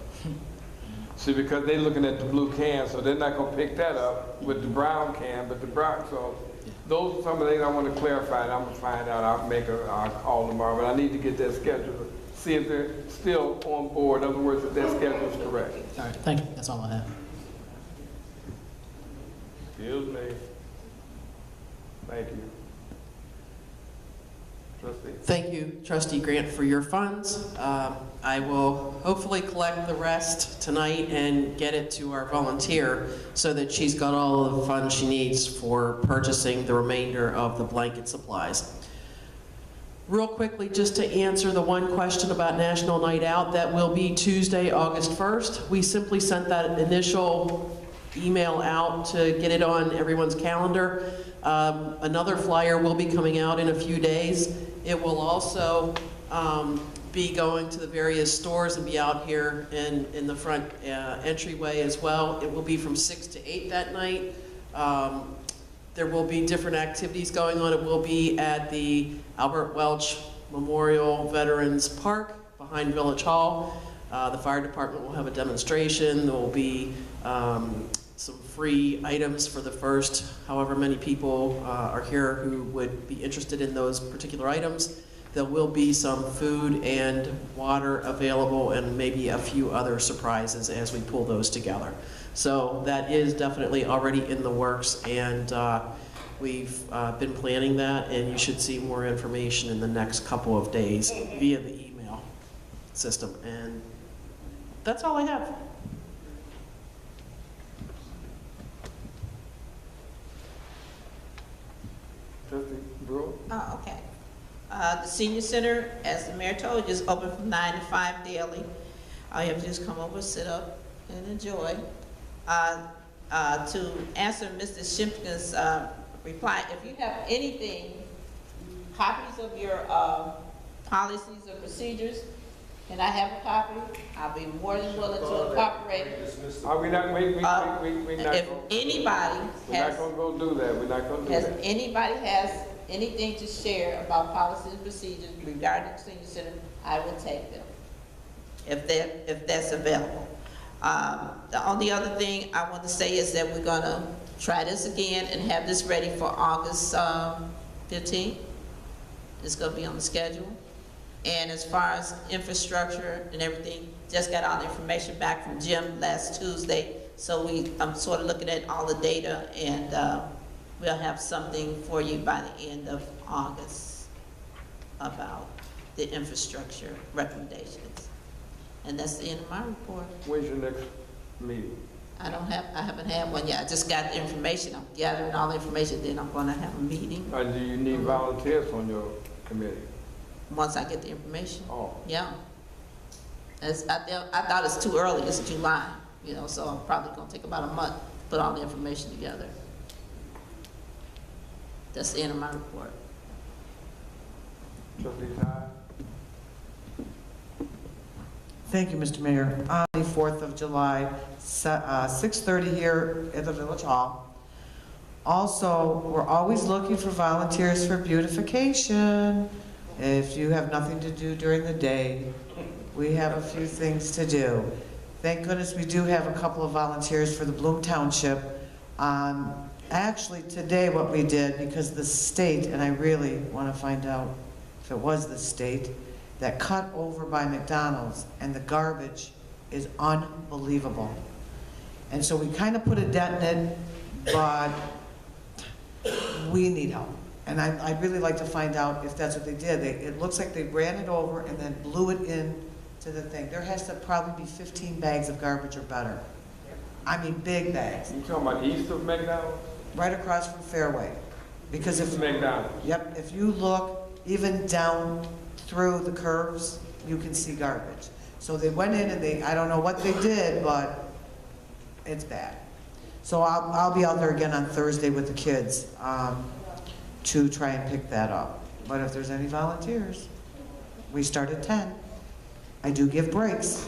See, because they're looking at the blue can, so they're not going to pick that up with the brown can, but the brown, so those are some of the things I want to clarify, and I'm going to find out. I'll call tomorrow, but I need to get that schedule, see if they're still on board. In other words, if their schedule is correct. all right, thank you. That's all I have. Excuse me. Thank you. Trustee. Thank you, Trustee Grant, for your funds. I will hopefully collect the rest tonight and get it to our volunteer so that she's got all of the funds she needs for purchasing the remainder of the blanket supplies. Real quickly, just to answer the one question about National Night Out, that will be Tuesday, August 1st. We simply sent that initial email out to get it on everyone's calendar. Another flyer will be coming out in a few days. It will also be going to the various stores and be out here in the front entryway as well. It will be from 6 to 8 that night. There will be different activities going on. It will be at the Albert Welch Memorial Veterans Park behind Village Hall. The fire department will have a demonstration. There will be some free items for the first however many people are here who would be interested in those particular items. There will be some food and water available and maybe a few other surprises as we pull those together. So that is definitely already in the works, and we've been planning that, and you should see more information in the next couple of days via the email system. And that's all I have. Trustee Brewer? Oh, okay. The senior center, as the mayor told you, is open from 9 to 5 daily. All you have to do is come over, sit up, and enjoy. To answer Mr. Shimpkin's reply, if you have anything, copies of your policies or procedures, can I have a copy? I'll be more than willing to incorporate it. Are we not, we not If anybody we're not gonna go do that. We're not gonna do has that. anybody has anything to share about policies and procedures regarding the senior center, I will take them, if that's available. The only other thing I want to say is that we're gonna try this again and have this ready for August 15th. It's gonna be on the schedule. And as far as infrastructure and everything, just got all the information back from Jim last Tuesday. So I'm sort of looking at all the data, and we'll have something for you by the end of August about the infrastructure recommendations. And that's the end of my report. When's your next meeting? I haven't had one yet. I just got the information. I'm gathering all the information, then I'm gonna have a meeting. Do you need volunteers on your committee? Once I get the information. Oh. Yeah. I thought it's too early, it's July, so I'm probably gonna take about a month to put all the information together. That's the end of my report. Trustee Todd? Thank you, Mr. Mayor. On the 4th of July, 6:30 here at the Village Hall. Also, we're always looking for volunteers for beautification. If you have nothing to do during the day, we have a few things to do. Thank goodness we do have a couple of volunteers for the Bloom Township. Actually, today what we did, because the state, and I really want to find out if it was the state, that cut over by McDonald's, and the garbage is unbelievable. And so we kind of put a dent in it, but we need help. And I'd really like to find out if that's what they did. It looks like they ran it over and then blew it in to the thing. There has to probably be 15 bags of garbage or better. I mean, big bags. You talking about east of McDonald's? Right across from Fairway. Because if, McDonald's. yep, if you look even down through the curves, you can see garbage. So they went in and I don't know what they did, but it's bad. So I'll be out there again on Thursday with the kids to try and pick that up. But if there's any volunteers, we start at 10. I do give breaks.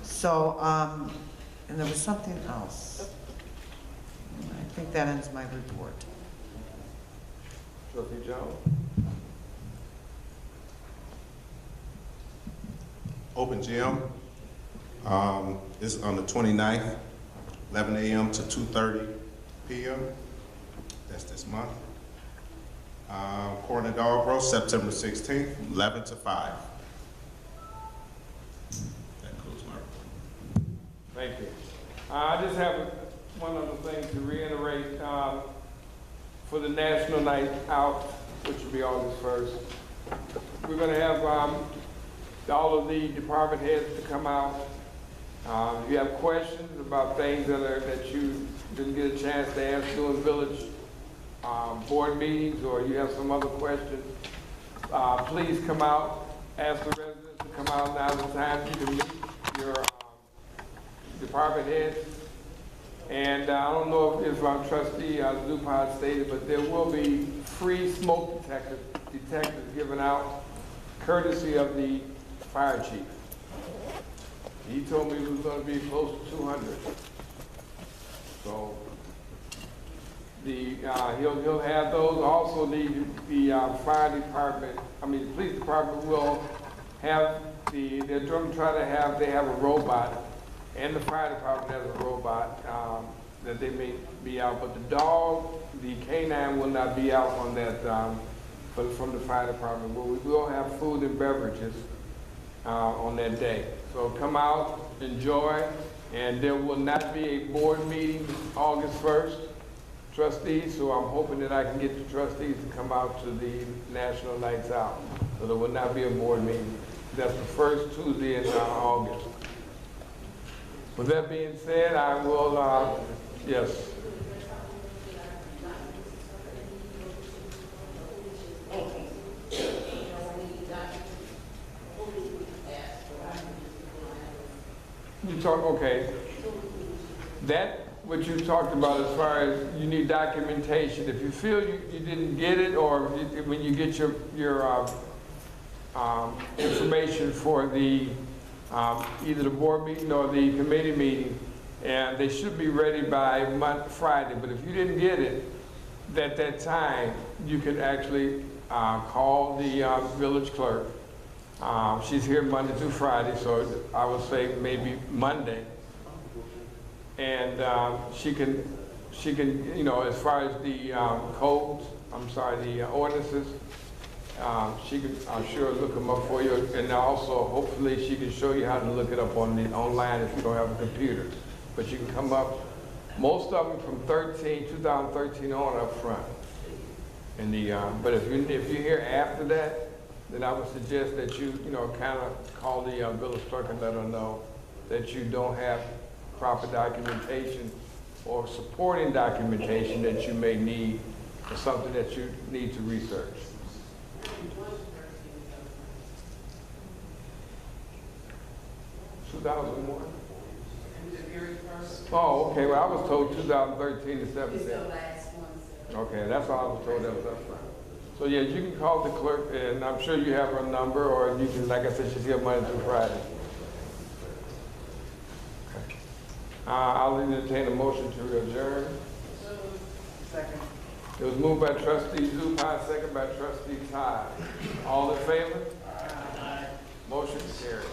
So, and there was something else. I think that ends my report. Trustee Jones? Open gym, is on the 29th, 11 a.m. to 2:30 p.m. That's this month. Corn and Dog Roast, September 16th, 11 to 5. That concludes my report. Thank you. I just have one other thing to reiterate. For the National Night Out, which will be August 1st, we're going to have all of the department heads to come out. If you have questions about things that you didn't get a chance to ask during village board meetings, or you have some other questions, please come out. Ask the residents to come out. Now's the time you can meet your department heads. And I don't know if Trustee Zupan stated, but there will be free smoke detectors given out courtesy of the fire chief. He told me it was going to be close to 200. So he'll have those. Also, the fire department, the police department will have they're going to try to have a robot, and the fire department has a robot that they may be out. But the K9 will not be out on that from the fire department. We will have food and beverages on that day. So come out, enjoy, and there will not be a board meeting August 1st, trustees, so I'm hoping that I can get the trustees to come out to the National Nights Out. So there will not be a board meeting. That's the first Tuesday in August. With that being said, I will, yes. You talk, okay. That, what you talked about as far as you need documentation. If you feel you didn't get it, or when you get your information for the either the board meeting or the committee meeting, and they should be ready by Friday. But if you didn't get it at that time, you can actually call the village clerk. She's here Monday through Friday, so I would say maybe Monday. And she can, as far as the codes, the ordinances, she can, I'm sure, look them up for you. And also, hopefully, she can show you how to look it up online if you don't have a computer. But you can come up, most of them from 2013 on up front. And but if you're here after that, then I would suggest that you, kind of call the village clerk and let her know that you don't have proper documentation or supporting documentation that you may need for something that you need to research. 2001? The very first. Oh, okay, well, I was told 2013 to 17. It's the last one, sir. Okay, that's all I was told, that's fine. So yeah, you can call the clerk, and I'm sure you have her number, or you can, like I said, she's here Monday through Friday. Okay. I'll entertain a motion to adjourn. Second. It was moved by trustee Zupan, second by trustee Todd. All in favor? Aye. Motion carries.